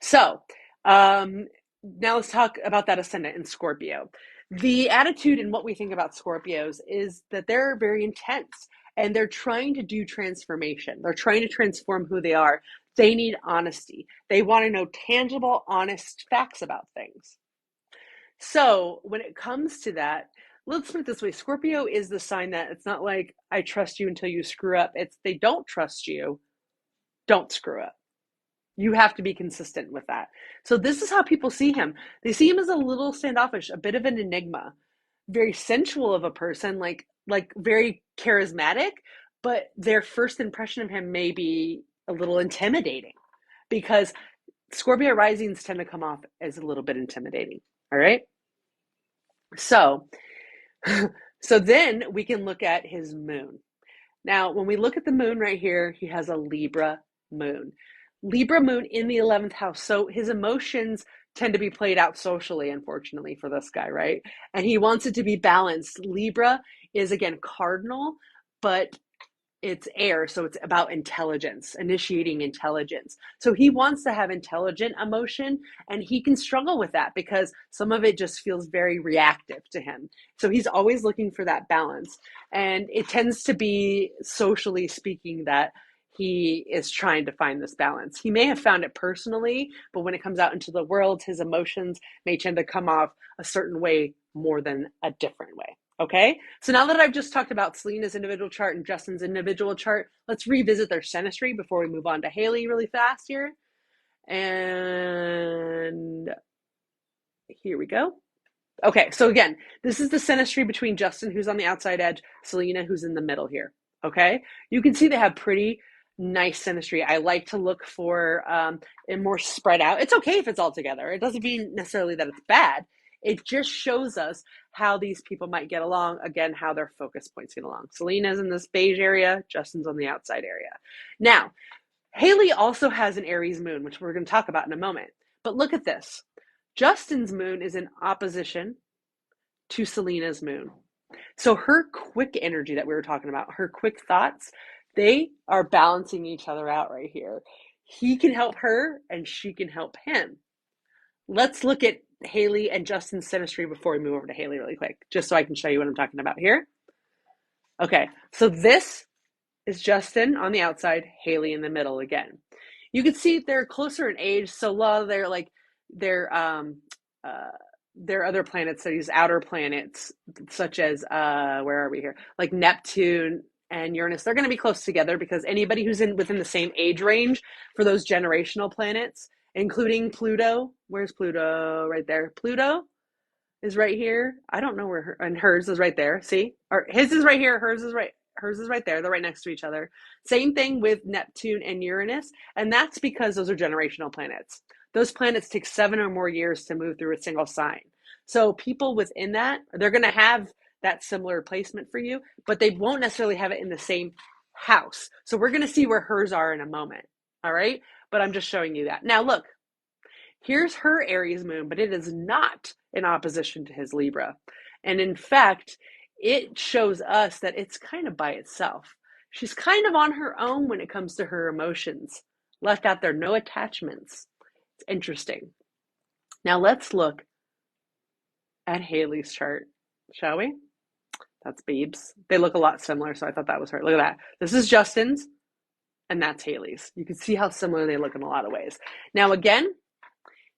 So now let's talk about that ascendant in Scorpio. The attitude and what we think about Scorpios is that they're very intense and they're trying to do transformation. They're trying to transform who they are. They need honesty. They want to know tangible, honest facts about things. So when it comes to that, let's put it this way. Scorpio is the sign that it's not like I trust you until you screw up. It's they don't trust you, don't screw up. You have to be consistent with that. So this is how people see him. They see him as a little standoffish, a bit of an enigma, very sensual of a person, like very charismatic, but their first impression of him may be a little intimidating because Scorpio risings tend to come off as a little bit intimidating. All right? So so then we can look at his moon. Now, when we look at the moon right here, he has a Libra moon. Libra moon in the 11th house. So his emotions tend to be played out socially, unfortunately, for this guy, right? And he wants it to be balanced. Libra is, again, cardinal, but it's air, so it's about intelligence, initiating intelligence. So he wants to have intelligent emotion, and he can struggle with that because some of it just feels very reactive to him. So he's always looking for that balance, and it tends to be, socially speaking, that he is trying to find this balance. He may have found it personally, but when it comes out into the world, his emotions may tend to come off a certain way more than a different way. Okay, so now that I've just talked about Selena's individual chart and Justin's individual chart, let's revisit their synastry before we move on to Hailey really fast here. And here we go. Okay, so again, this is the synastry between Justin, who's on the outside edge, Selena, who's in the middle here. Okay, you can see they have pretty nice synastry. I like to look for it more spread out. It's okay if it's all together. It doesn't mean necessarily that it's bad. It just shows us how these people might get along. Again, how their focus points get along. Selena's in this beige area. Justin's on the outside area. Now, Hailey also has an Aries moon, which we're going to talk about in a moment. But look at this. Justin's moon is in opposition to Selena's moon. So her quick energy that we were talking about, her quick thoughts, they are balancing each other out right here. He can help her and she can help him. Let's look at Hailey and Justin's synastry before we move over to Hailey really quick, just so I can show you what I'm talking about here. Okay, so this is Justin on the outside, Hailey in the middle again. You can see they're closer in age, so a lot of their other planets, so these outer planets, such as where are we here? Like Neptune and Uranus, they're going to be close together because anybody who's within the same age range for those generational planets, including Pluto. Where's Pluto? Right there. Pluto is right here. I don't know where and hers is right there. See? Or his is right here, hers is right there. They're right next to each other. Same thing with Neptune and Uranus, and that's because those are generational planets. Those planets take 7 or more years to move through a single sign. So people within that, they're going to have that similar placement for you, but they won't necessarily have it in the same house. So we're going to see where hers are in a moment. All right? But I'm just showing you that. Now look, here's her Aries moon, but it is not in opposition to his Libra. And in fact, it shows us that it's kind of by itself. She's kind of on her own when it comes to her emotions. Left out there, no attachments. It's interesting. Now let's look at Hailey's chart, shall we? That's Beeb's. They look a lot similar, so I thought that was her. Look at that. This is Justin's, and that's Hailey's. You can see how similar they look in a lot of ways. Now, again,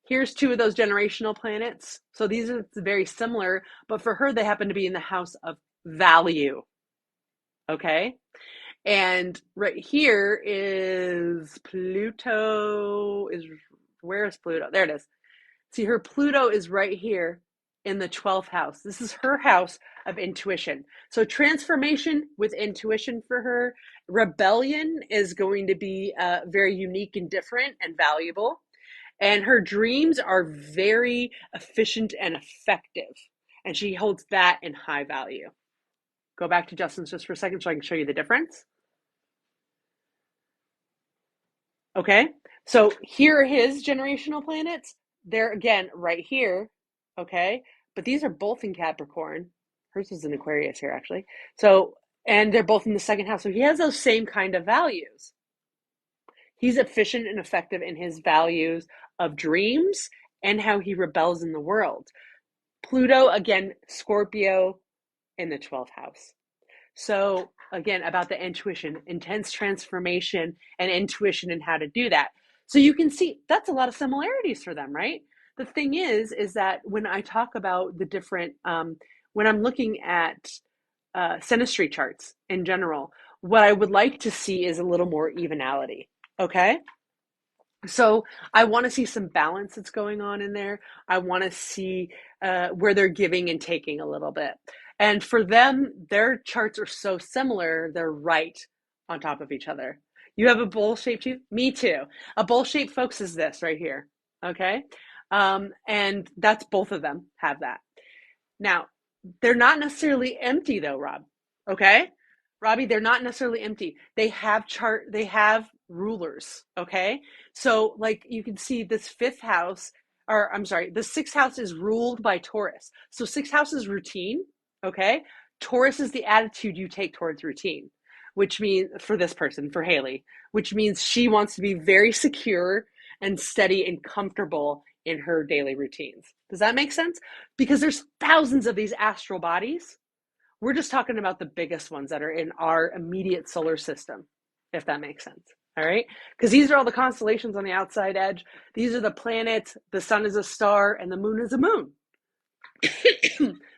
here's two of those generational planets. So these are very similar, but for her, they happen to be in the house of value. Okay? And right here is Pluto. Where is Pluto? There it is. See, her Pluto is right here in the 12th house. This is her house of intuition. So transformation with intuition for her. Rebellion is going to be very unique and different and valuable. And her dreams are very efficient and effective. And she holds that in high value. Go back to Justin's just for a second so I can show you the difference. Okay, so here are his generational planets. They're again right here. Okay, but these are both in Capricorn. Hers is in Aquarius here, actually. So, and they're both in the second house. So he has those same kind of values. He's efficient and effective in his values of dreams and how he rebels in the world. Pluto, again, Scorpio in the 12th house. So again, about the intuition, intense transformation and intuition and how to do that. So you can see that's a lot of similarities for them, right? The thing is that when I talk about the different, when I'm looking at synastry charts in general, what I would like to see is a little more evenality. Okay. So I want to see some balance that's going on in there. I want to see where they're giving and taking a little bit. And for them, their charts are so similar, they're right on top of each other. You have a bowl-shaped tooth? Me too. A bowl-shaped, folks, is this right here. Okay? And that's both of them have that. Now, they're not necessarily empty though, Rob. Okay? Robbie, they're not necessarily empty. They have rulers, okay? So like you can see this fifth house, or I'm sorry, the sixth house is ruled by Taurus. So sixth house is routine, okay? Taurus is the attitude you take towards routine, which means for this person, for Hailey, which means she wants to be very secure and steady and comfortable in her daily routines. Does that make sense? Because there's thousands of these astral bodies. We're just talking about the biggest ones that are in our immediate solar system, if that makes sense. All right? Because these are all the constellations on the outside edge. These are the planets. The sun is a star and the moon is a moon.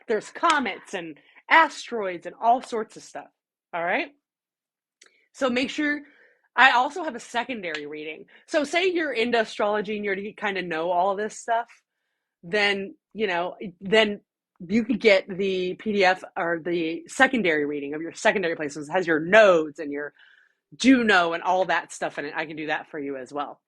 There's comets and asteroids and all sorts of stuff. All right? So make sure. I also have a secondary reading. So say you're into astrology and you kind of know all of this stuff, then, then you could get the PDF or the secondary reading of your secondary places. It has your nodes and your Juno and all that stuff in it. I can do that for you as well.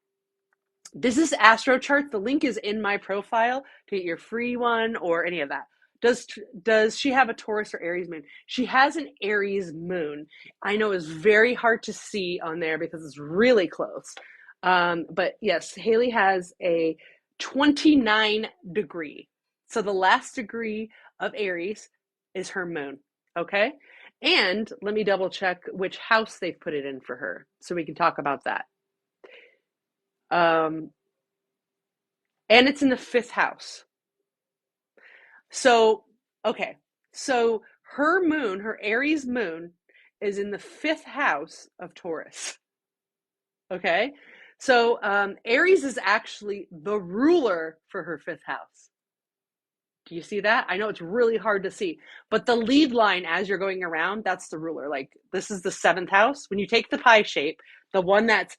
This is Astro Charts. The link is in my profile to get your free one or any of that. Does she have a Taurus or Aries moon? She has an Aries moon. I know it's very hard to see on there because it's really close. But yes, Hailey has a 29 degree. So the last degree of Aries is her moon. Okay. And let me double check which house they've put it in for her so we can talk about that. And it's in the 5th house. So, okay. So her moon, her Aries moon, is in the 5th house of Taurus. Okay. So Aries is actually the ruler for her 5th house. Do you see that? I know it's really hard to see, but the lead line as you're going around, that's the ruler. Like this is the 7th house. When you take the pie shape, the one that's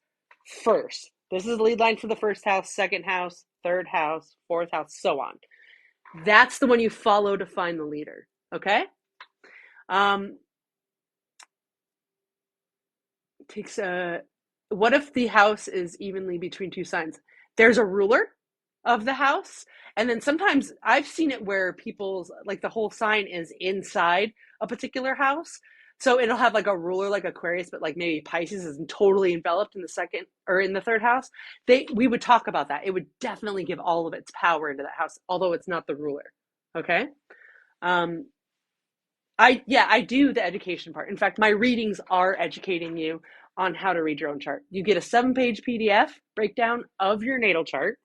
first, this is the lead line for the 1st house, 2nd house, 3rd house, 4th house, so on. That's the one you follow to find the leader. Okay. What if the house is evenly between two signs? There's a ruler of the house. And then sometimes I've seen it where people's, like the whole sign is inside a particular house. So it'll have like a ruler like Aquarius, but like maybe Pisces is totally enveloped in the 2nd or in the 3rd house. We would talk about that. It would definitely give all of its power into that house, although it's not the ruler. Okay. I do the education part. In fact, my readings are educating you on how to read your own chart. You get a 7-page PDF breakdown of your natal chart.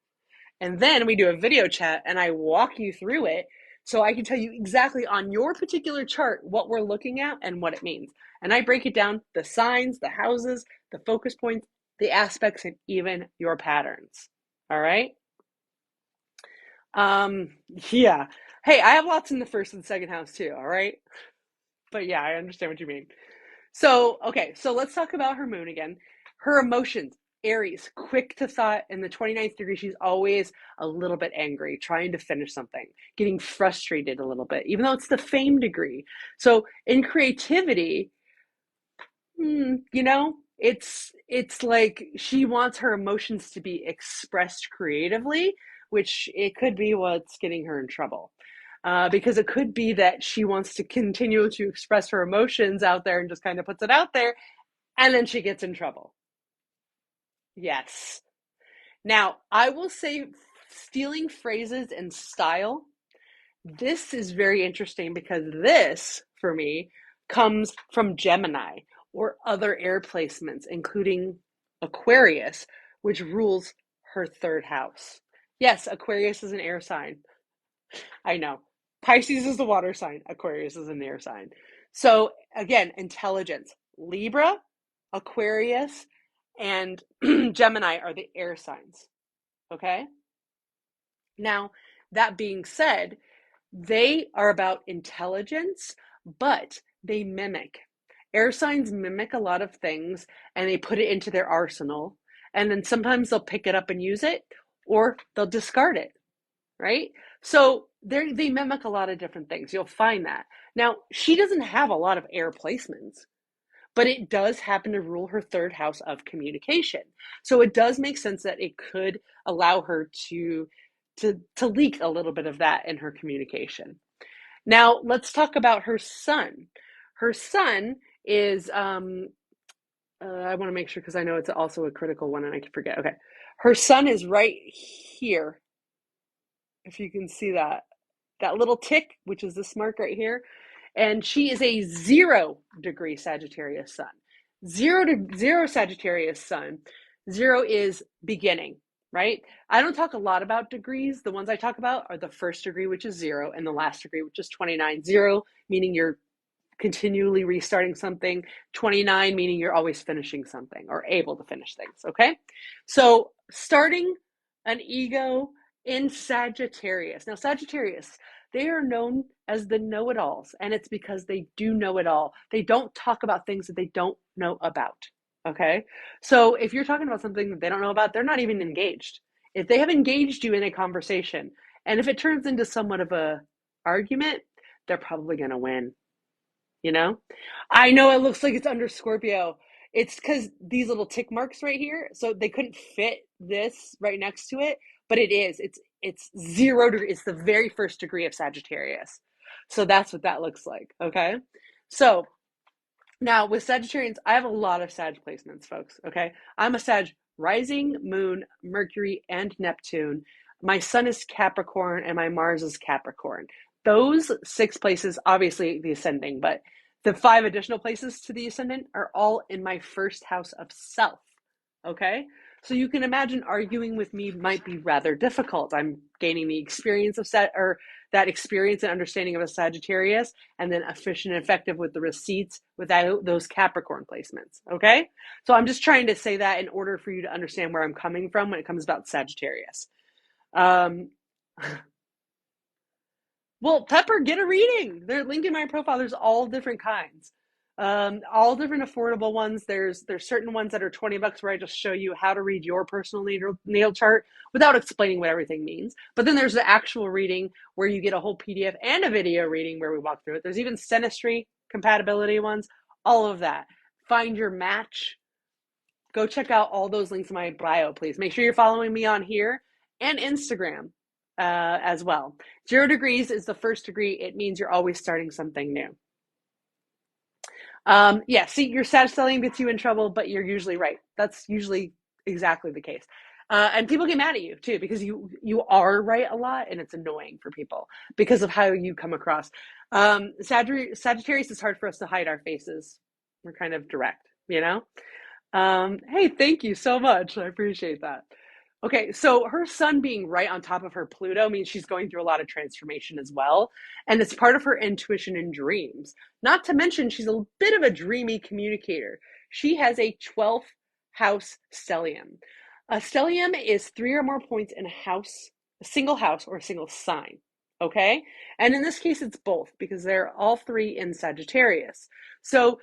And then we do a video chat and I walk you through it So I can tell you exactly on your particular chart what we're looking at and what it means. And I break it down, the signs, the houses, the focus points, the aspects, and even your patterns. All right. Um, yeah. Hey, I have lots in the first and second house too. All right. But yeah, I understand what you mean. So, okay, so let's talk about her moon again. Her emotions, Aries, quick to thought. In the 29th degree, she's always a little bit angry, trying to finish something, getting frustrated a little bit, even though it's the fame degree. So, in creativity, it's like she wants her emotions to be expressed creatively, which it could be what's getting her in trouble. Because it could be that she wants to continue to express her emotions out there and just kind of puts it out there, and then she gets in trouble. Yes. Now, I will say stealing phrases and style, this is very interesting because this, for me, comes from Gemini or other air placements, including Aquarius, which rules her third house. Yes, Aquarius is an air sign. I know. Pisces is the water sign, Aquarius is an air sign. So, again, intelligence. Libra, Aquarius, and Gemini are the air signs. Okay? Now, that being said, they are about intelligence, but they mimic. Air signs mimic a lot of things and they put it into their arsenal. And then sometimes they'll pick it up and use it, or they'll discard it, right? So they mimic a lot of different things. You'll find that. Now, she doesn't have a lot of air placements, but it does happen to rule her third house of communication. So it does make sense that it could allow her to leak a little bit of that in her communication. Now, let's talk about her sun. Her sun is I want to make sure because I know it's also a critical one and I can forget. Okay. Her sun is right here. If you can see that little tick, which is this mark right here, and she is a 0 degree Sagittarius sun. 0 to 0 Sagittarius sun. 0 is beginning, right? I don't talk a lot about degrees. The ones I talk about are the first degree, which is 0, and the last degree, which is 29. 0 meaning you're continually restarting something. 29 meaning you're always finishing something or able to finish things. Okay. So starting an ego in Sagittarius. Now, Sagittarius, they are known as the know-it-alls, and it's because they do know it all. They don't talk about things that they don't know about. Okay. So if you're talking about something that they don't know about, they're not even engaged. If they have engaged you in a conversation, and if it turns into somewhat of a argument, they're probably going to win. You know, I know it looks like it's under Scorpio. It's because these little tick marks right here, so they couldn't fit this right next to it, but it is. It's 0 degree. It's the very first degree of Sagittarius. So that's what that looks like. Okay. So now with Sagittarians, I have a lot of Sag placements, folks. Okay. I'm a Sag rising, moon, Mercury, and Neptune. My sun is Capricorn and my Mars is Capricorn. Those 6 places, obviously the ascending, but the 5 additional places to the ascendant are all in my first house of self. Okay. So you can imagine arguing with me might be rather difficult. I'm gaining the experience of that experience and understanding of a Sagittarius, and then efficient and effective with the receipts without those Capricorn placements. Okay. So I'm just trying to say that in order for you to understand where I'm coming from when it comes about Sagittarius. Um, well, Pepper, get a reading. There's link in my profile. There's all different kinds, all different affordable ones. There's certain ones that are $20 where I just show you how to read your personal natal chart without explaining what everything means. But then there's the actual reading where you get a whole PDF and a video reading where we walk through it. There's even Synastry, compatibility ones, all of that. Find your match. Go check out all those links in my bio, please. Make sure you're following me on here and Instagram as well. 0 degrees is the first degree. It means you're always starting something new. Yeah, see, your Sag stellium gets you in trouble, but you're usually right. That's usually exactly the case. And people get mad at you too because you are right a lot, and it's annoying for people because of how you come across. Sagittarius is hard for us to hide our faces. We're kind of direct, you know. Hey, thank you so much. I appreciate that. Okay, so her sun being right on top of her Pluto means she's going through a lot of transformation as well. And it's part of her intuition and dreams. Not to mention, she's a bit of a dreamy communicator. She has a 12th house stellium. A stellium is three or more points in a single house or a single sign. Okay? And in this case, it's both because they're all three in Sagittarius. So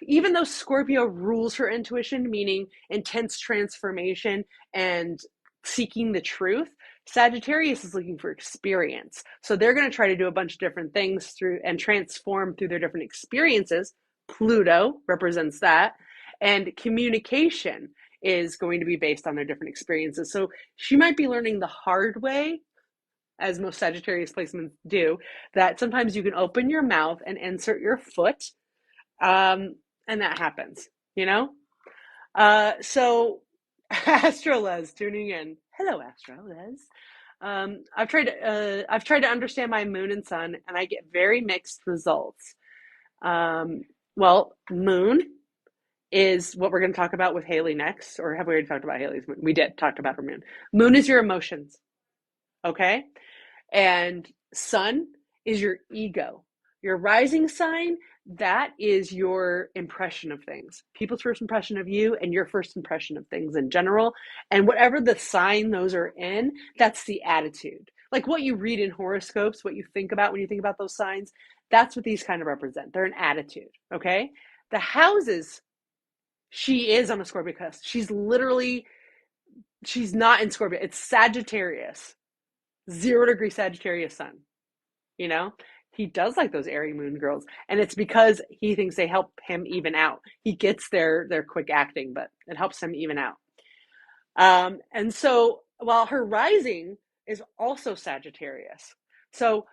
even though Scorpio rules her intuition, meaning intense transformation and seeking the truth, Sagittarius is looking for experience. So they're going to try to do a bunch of different things through and transform through their different experiences. Pluto represents that. And communication is going to be based on their different experiences. So she might be learning the hard way, as most Sagittarius placements do, that sometimes you can open your mouth and insert your foot, and that happens, you know? So Astrolez tuning in. Hello, Astrolez. I've tried to understand my moon and sun, and I get very mixed results. Um, well, moon is what we're going to talk about with Hailey next, or have we already talked about Hailey's moon? We did talk about her moon. Moon is your emotions, okay? And sun is your ego. Your rising sign, that is your impression of things. People's first impression of you and your first impression of things in general. And whatever the sign those are in, that's the attitude. Like what you read in horoscopes, what you think about when you think about those signs, that's what these kind of represent. They're an attitude, okay? The houses, she is on a Scorpio cusp. She's not in Scorpio. It's Sagittarius, 0 degree Sagittarius sun. You know, he does like those airy moon girls, and it's because he thinks they help him even out. He gets their quick acting, but it helps him even out. And so while her rising is also Sagittarius, so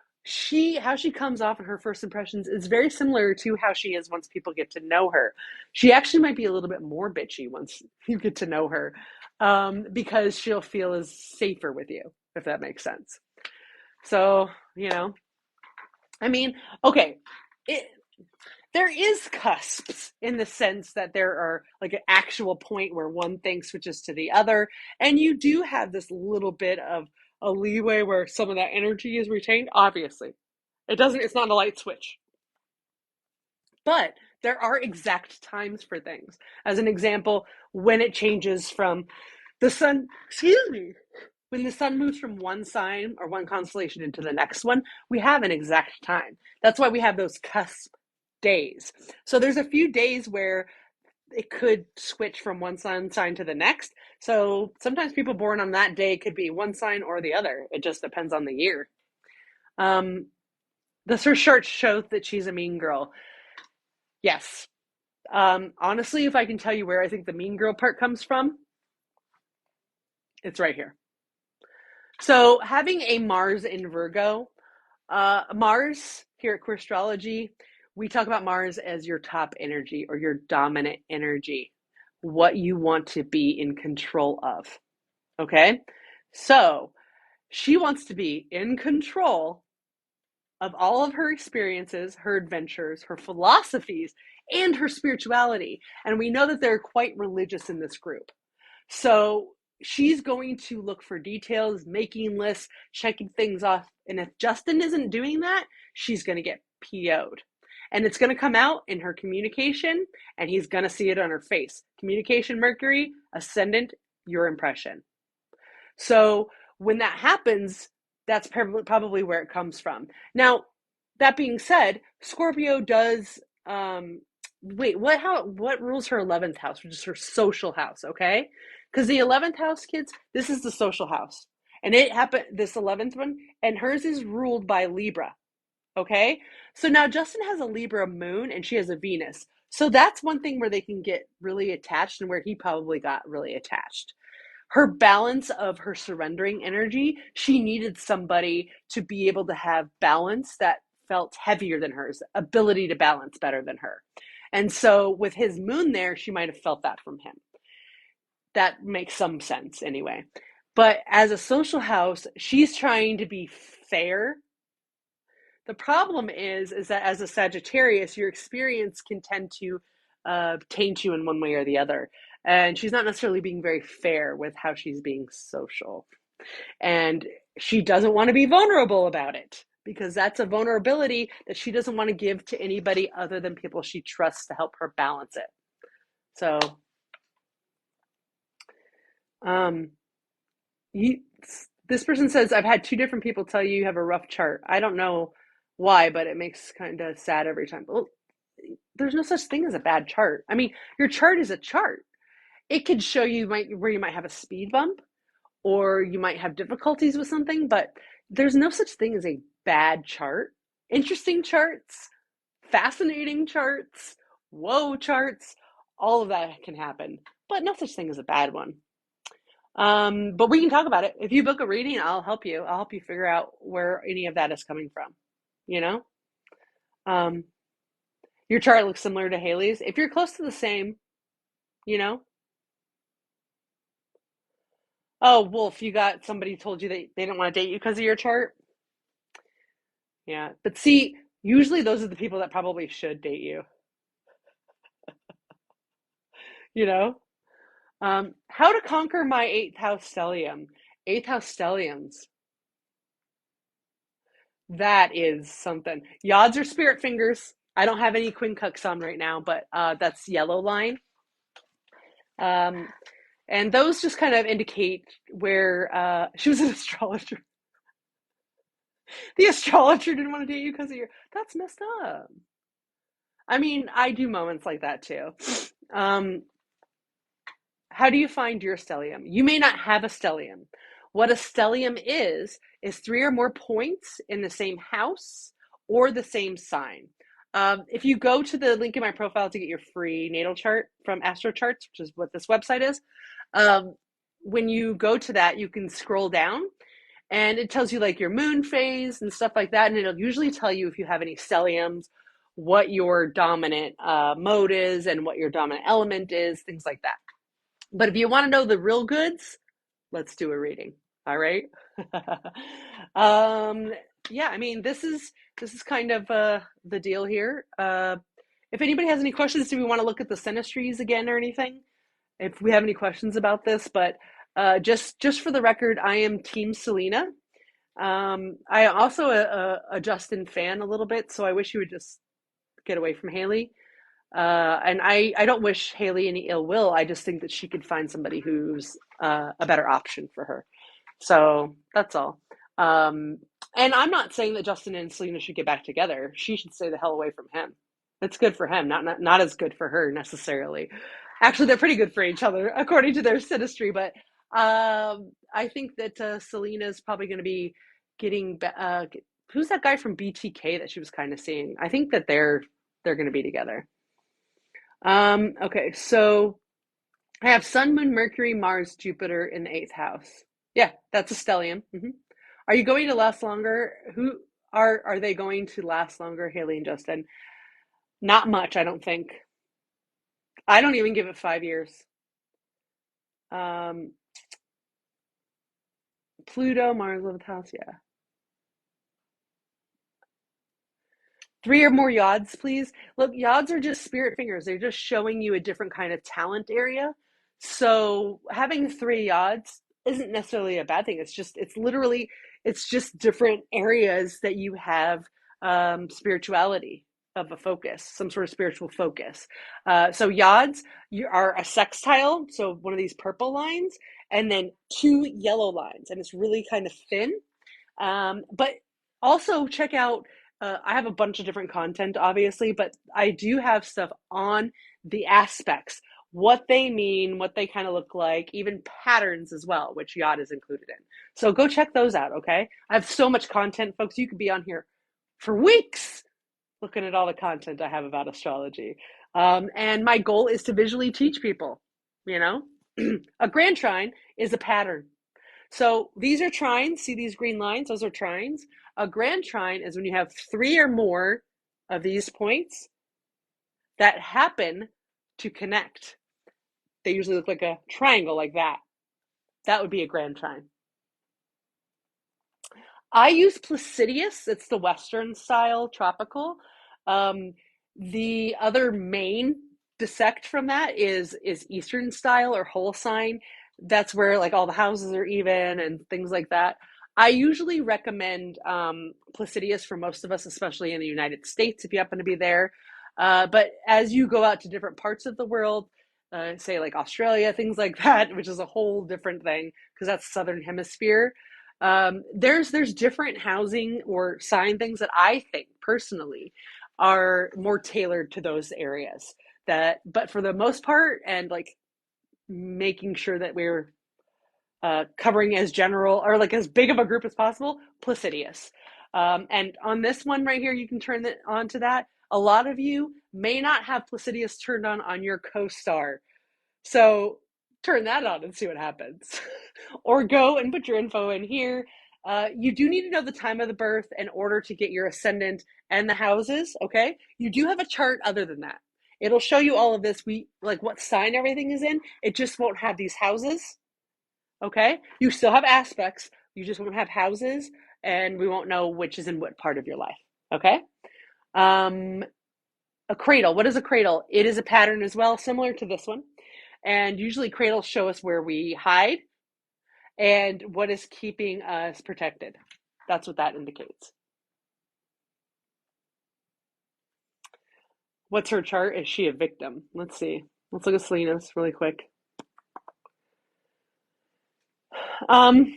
how she comes off in her first impressions is very similar to how she is once people get to know her. She actually might be a little bit more bitchy once you get to know her, because she'll feel as safer with you, if that makes sense. So, you know, I mean, okay, it, there is cusps in the sense that there are like an actual point where one thing switches to the other, and you do have this little bit of a leeway where some of that energy is retained. Obviously, it's not a light switch, but there are exact times for things. As an example, when it changes from the sun, excuse me, when the sun moves from one sign or one constellation into the next one, we have an exact time. That's why we have those cusp days. So there's a few days where it could switch from one sign to the next. So sometimes people born on that day could be one sign or the other. It just depends on the year. Um, this research shows that she's a mean girl. Yes. Honestly, if I can tell you where I think the mean girl part comes from, it's right here. So having a Mars in Virgo, Mars here at Queerstrology, we talk about Mars as your top energy or your dominant energy, what you want to be in control of. Okay? So she wants to be in control of all of her experiences, her adventures, her philosophies, and her spirituality. And we know that they're quite religious in this group. So she's going to look for details, making lists, checking things off. And if Justin isn't doing that, she's going to get PO'd. And it's going to come out in her communication, and he's going to see it on her face. Communication, Mercury, ascendant, your impression. So when that happens, that's probably where it comes from. Now, that being said, Scorpio does wait, what rules her 11th house, which is her social house, okay? Because the 11th house, kids, this is the social house. And it happened, this 11th one, and hers is ruled by Libra, okay? So now Justin has a Libra moon and she has a Venus. So that's one thing where they can get really attached and where he probably got really attached. Her balance of her surrendering energy, she needed somebody to be able to have balance that felt heavier than hers, ability to balance better than her. And so with his moon there, she might have felt that from him. That makes some sense anyway. But as a social house, she's trying to be fair. The problem is that as a Sagittarius, your experience can tend to taint you in one way or the other. And she's not necessarily being very fair with how she's being social. And she doesn't want to be vulnerable about it because that's a vulnerability that she doesn't want to give to anybody other than people she trusts to help her balance it. So, um, you, this person says, I've had two different people tell you have a rough chart. I don't know why, but it makes kind of sad every time. Well, there's no such thing as a bad chart. I mean, your chart is a chart. It could show you where you might have a speed bump or you might have difficulties with something, but there's no such thing as a bad chart. Interesting charts, fascinating charts, whoa charts, all of that can happen, but no such thing as a bad one. But we can talk about it. If you book a reading, I'll help you. I'll help you figure out where any of that is coming from. You know, um, your chart looks similar to Hailey's. If you're close to the same, you know, oh, Wolf, you got somebody told you that they didn't want to date you because of your chart. Yeah, but see, usually those are the people that probably should date you. You know, how to conquer my eighth house stellium. Eighth house stelliums. That is something. Yods are spirit fingers. I don't have any quincux on right now, but that's yellow line. Um, and those just kind of indicate where she was an astrologer. The astrologer didn't want to date you because of your. That's messed up. I mean, I do moments like that too. Um, how do you find your stellium? You may not have a stellium. What a stellium is three or more points in the same house or the same sign. If you go to the link in my profile to get your free natal chart from AstroCharts, which is what this website is, um, when you go to that, you can scroll down and it tells you like your moon phase and stuff like that. And it'll usually tell you if you have any stelliums, what your dominant mode is, and what your dominant element is, things like that. But if you want to know the real goods, let's do a reading. All right. um, yeah, I mean, this is kind of the deal here. If anybody has any questions, do we want to look at the synastries again or anything? If we have any questions about this, but just for the record, I am Team Selena. I am also a Justin fan a little bit, so I wish you would just get away from Hailey. And I don't wish Hailey any ill will. I just think that she could find somebody who's a better option for her. So that's all. Um, and I'm not saying that Justin and Selena should get back together. She should stay the hell away from him. It's good for him, not as good for her necessarily. Actually, they're pretty good for each other according to their synastry. But I think that Selena's probably going to be getting. Who's that guy from BTK that she was kind of seeing? I think that they're going to be together. Okay, so I have Sun, Moon, Mercury, Mars, Jupiter in the eighth house. Yeah, that's a stellium. Are you going to last longer? Who are they going to last longer, Hailey and Justin? Not much, I don't think. I don't even give it 5 years. Um, Pluto, Mars, 11th house, yeah. Three or more yods, please. Look, yods are just spirit fingers. They're just showing you a different kind of talent area. So having three yods isn't necessarily a bad thing. It's just different areas that you have spirituality of a focus, some sort of spiritual focus. So yods, you are a sextile, so one of these purple lines, and then two yellow lines, and it's really kind of thin. But also check out, I have a bunch of different content, obviously, but I do have stuff on the aspects, what they mean, what they kind of look like, even patterns as well, which Yod is included in. So go check those out, okay? I have so much content, folks. You could be on here for weeks looking at all the content I have about astrology. And my goal is to visually teach people, you know? A grand trine is a pattern. So these are trines. See these green lines? Those are trines. A grand trine is when you have three or more of these points that happen to connect. They usually look like a triangle like that. That would be a grand trine. I use Placidius. It's the Western style tropical. Um, the other main dissect from that is Eastern style or whole sign. That's where like all the houses are even and things like that. I usually recommend Placidius for most of us, especially in the United States, if you happen to be there. But as you go out to different parts of the world, say like Australia, things like that, which is a whole different thing because that's Southern Hemisphere. There's different housing or sign things that I think personally are more tailored to those areas. But for the most part, and like making sure that we're covering as general or like as big of a group as possible, Placidius. And on this one right here, you can turn it on to that. A lot of you may not have Placidius turned on your co-star. So turn that on and see what happens. Or go and put your info in here. You do need to know the time of the birth in order to get your ascendant and the houses, okay? You do have a chart other than that. It'll show you all of this. We like what sign everything is in. It just won't have these houses, okay? You still have aspects. You just won't have houses, and we won't know which is in what part of your life, okay? Um, a cradle. What is a cradle? It is a pattern as well, similar to this one. And usually cradles show us where we hide and what is keeping us protected. That's what that indicates. What's her chart? Is she a victim? Let's see. Let's look at Selena's really quick. Um,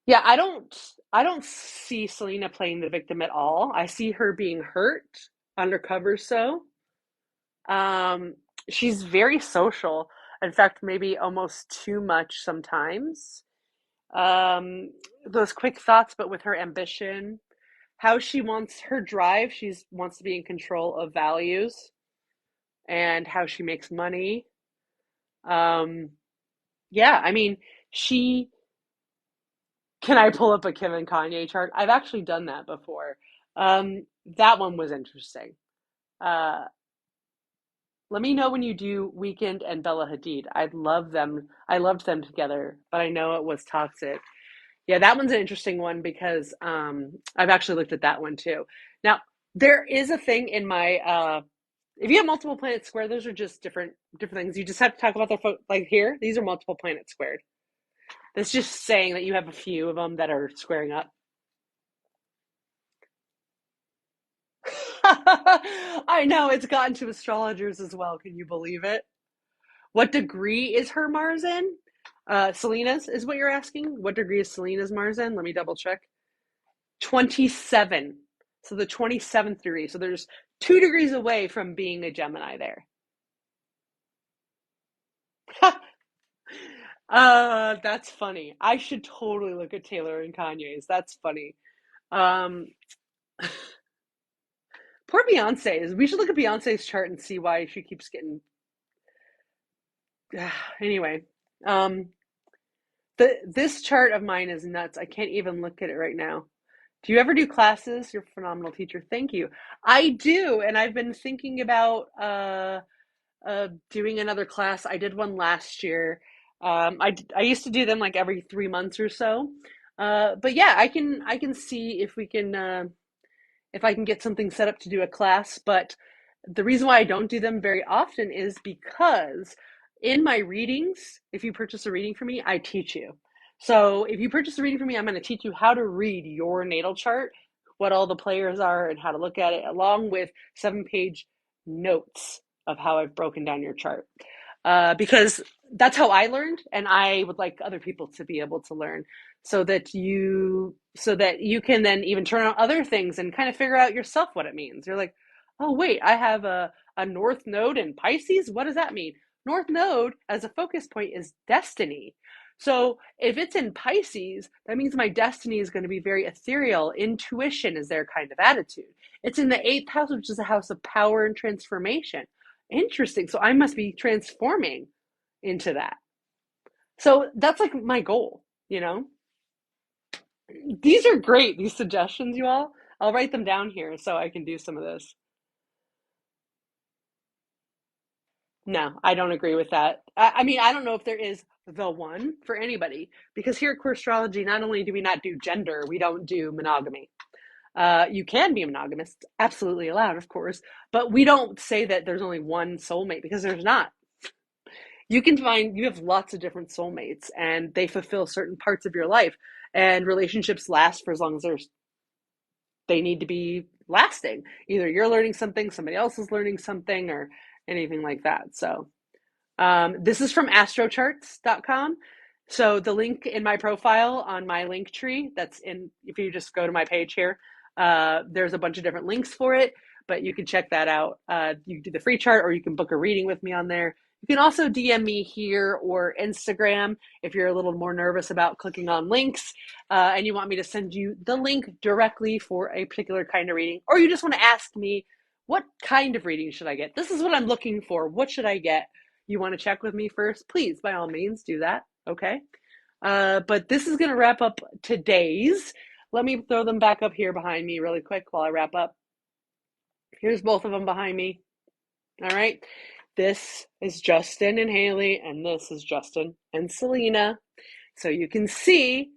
yeah, I don't see Selena playing the victim at all. I see her being hurt undercover so. Um, she's very social. In fact, maybe almost too much sometimes. Um, those quick thoughts, but with her ambition, how she wants her drive, she wants to be in control of values and how she makes money. Um, yeah, I mean, she can I pull up a Kim and Kanye chart? I've actually done that before. That one was interesting. Uh, let me know when you do Weekend and Bella Hadid. I love them. I loved them together, but I know it was toxic. Yeah, that one's an interesting one because I've actually looked at that one too. Now, there is a thing in my if you have multiple planets squared, those are just different things. You just have to talk about like here. These are multiple planets squared. That's just saying that you have a few of them that are squaring up. I know it's gotten to astrologers as well. Can you believe it? What degree is her Mars in? Selena's is what you're asking. What degree is Selena's Mars in? Let me double check. 27. So the 27th degree. So there's 2 degrees away from being a Gemini there. That's funny. I should totally look at Taylor and Kanye's. That's funny. Um, poor Beyonce's. We should look at Beyonce's chart and see why she keeps getting. Anyway, um, this chart of mine is nuts. I can't even look at it right now. Do you ever do classes? You're a phenomenal teacher. Thank you. I do, and I've been thinking about doing another class. I did one last year. I used to do them like every 3 months or so. But yeah, I can see if I can get something set up to do a class. But the reason why I don't do them very often is because in my readings, if you purchase a reading from me, I teach you. So if you purchase a reading from me, I'm going to teach you how to read your natal chart, what all the players are, and how to look at it, along with 7-page notes of how I've broken down your chart. Because that's how I learned, and I would like other people to be able to learn so that you can then even turn on other things and kind of figure out yourself what it means. You're like, oh wait, I have a North Node in Pisces. What does that mean? North Node as a focus point is destiny. So if it's in Pisces, that means my destiny is going to be very ethereal. Intuition is their kind of attitude. It's in the eighth house, which is a house of power and transformation. Interesting. So I must be transforming into that. So that's like my goal. These are great, these suggestions, you all. I'll write them down here so I can do some of this. No, I don't agree with that. I mean, I don't know if there is the one for anybody because here at Queerstrology, not only do we not do gender, we don't do monogamy. You can be monogamous, it's absolutely allowed, of course, but we don't say that there's only one soulmate because there's not. You have lots of different soulmates and they fulfill certain parts of your life. And relationships last for as long as they need to be lasting. Either you're learning something, somebody else is learning something, or anything like that. So this is from astrocharts.com. So the link in my profile on my link tree, that's in, if you just go to my page here, there's a bunch of different links for it, but you can check that out. You can do the free chart or you can book a reading with me on there. You can also DM me here or Instagram if you're a little more nervous about clicking on links and you want me to send you the link directly for a particular kind of reading, or you just want to ask me, what kind of reading should I get? This is what I'm looking for. What should I get? You want to check with me first? Please, by all means, do that. Okay. But this is going to wrap up today's. Let me throw them back up here behind me really quick while I wrap up. Here's both of them behind me. All right. This is Justin and Hailey, and this is Justin and Selena. So you can see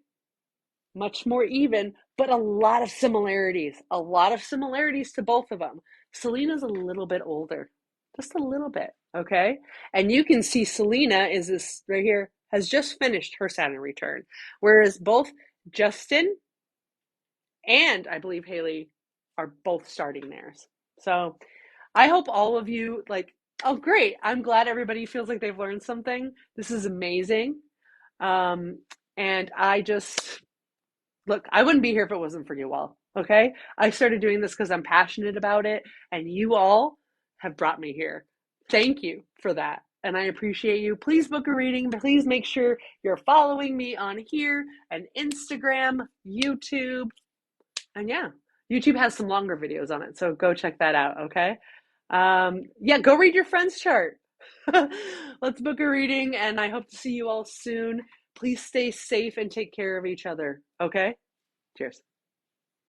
much more even, but a lot of similarities. A lot of similarities to both of them. Selena's a little bit older, just a little bit, okay? And you can see Selena is this right here, has just finished her Saturn return, whereas both Justin and I believe Hailey are both starting theirs. So I hope all of you like, oh, great. I'm glad everybody feels like they've learned something. This is amazing. Um, and I just, look, I wouldn't be here if it wasn't for you all. Okay. I started doing this because I'm passionate about it, and you all have brought me here. Thank you for that. And I appreciate you. Please book a reading. Please make sure you're following me on here and Instagram, YouTube. And yeah, YouTube has some longer videos on it. So go check that out. Okay. Yeah, go read your friend's chart. Let's book a reading, and I hope to see you all soon. Please stay safe and take care of each other. Okay. Cheers.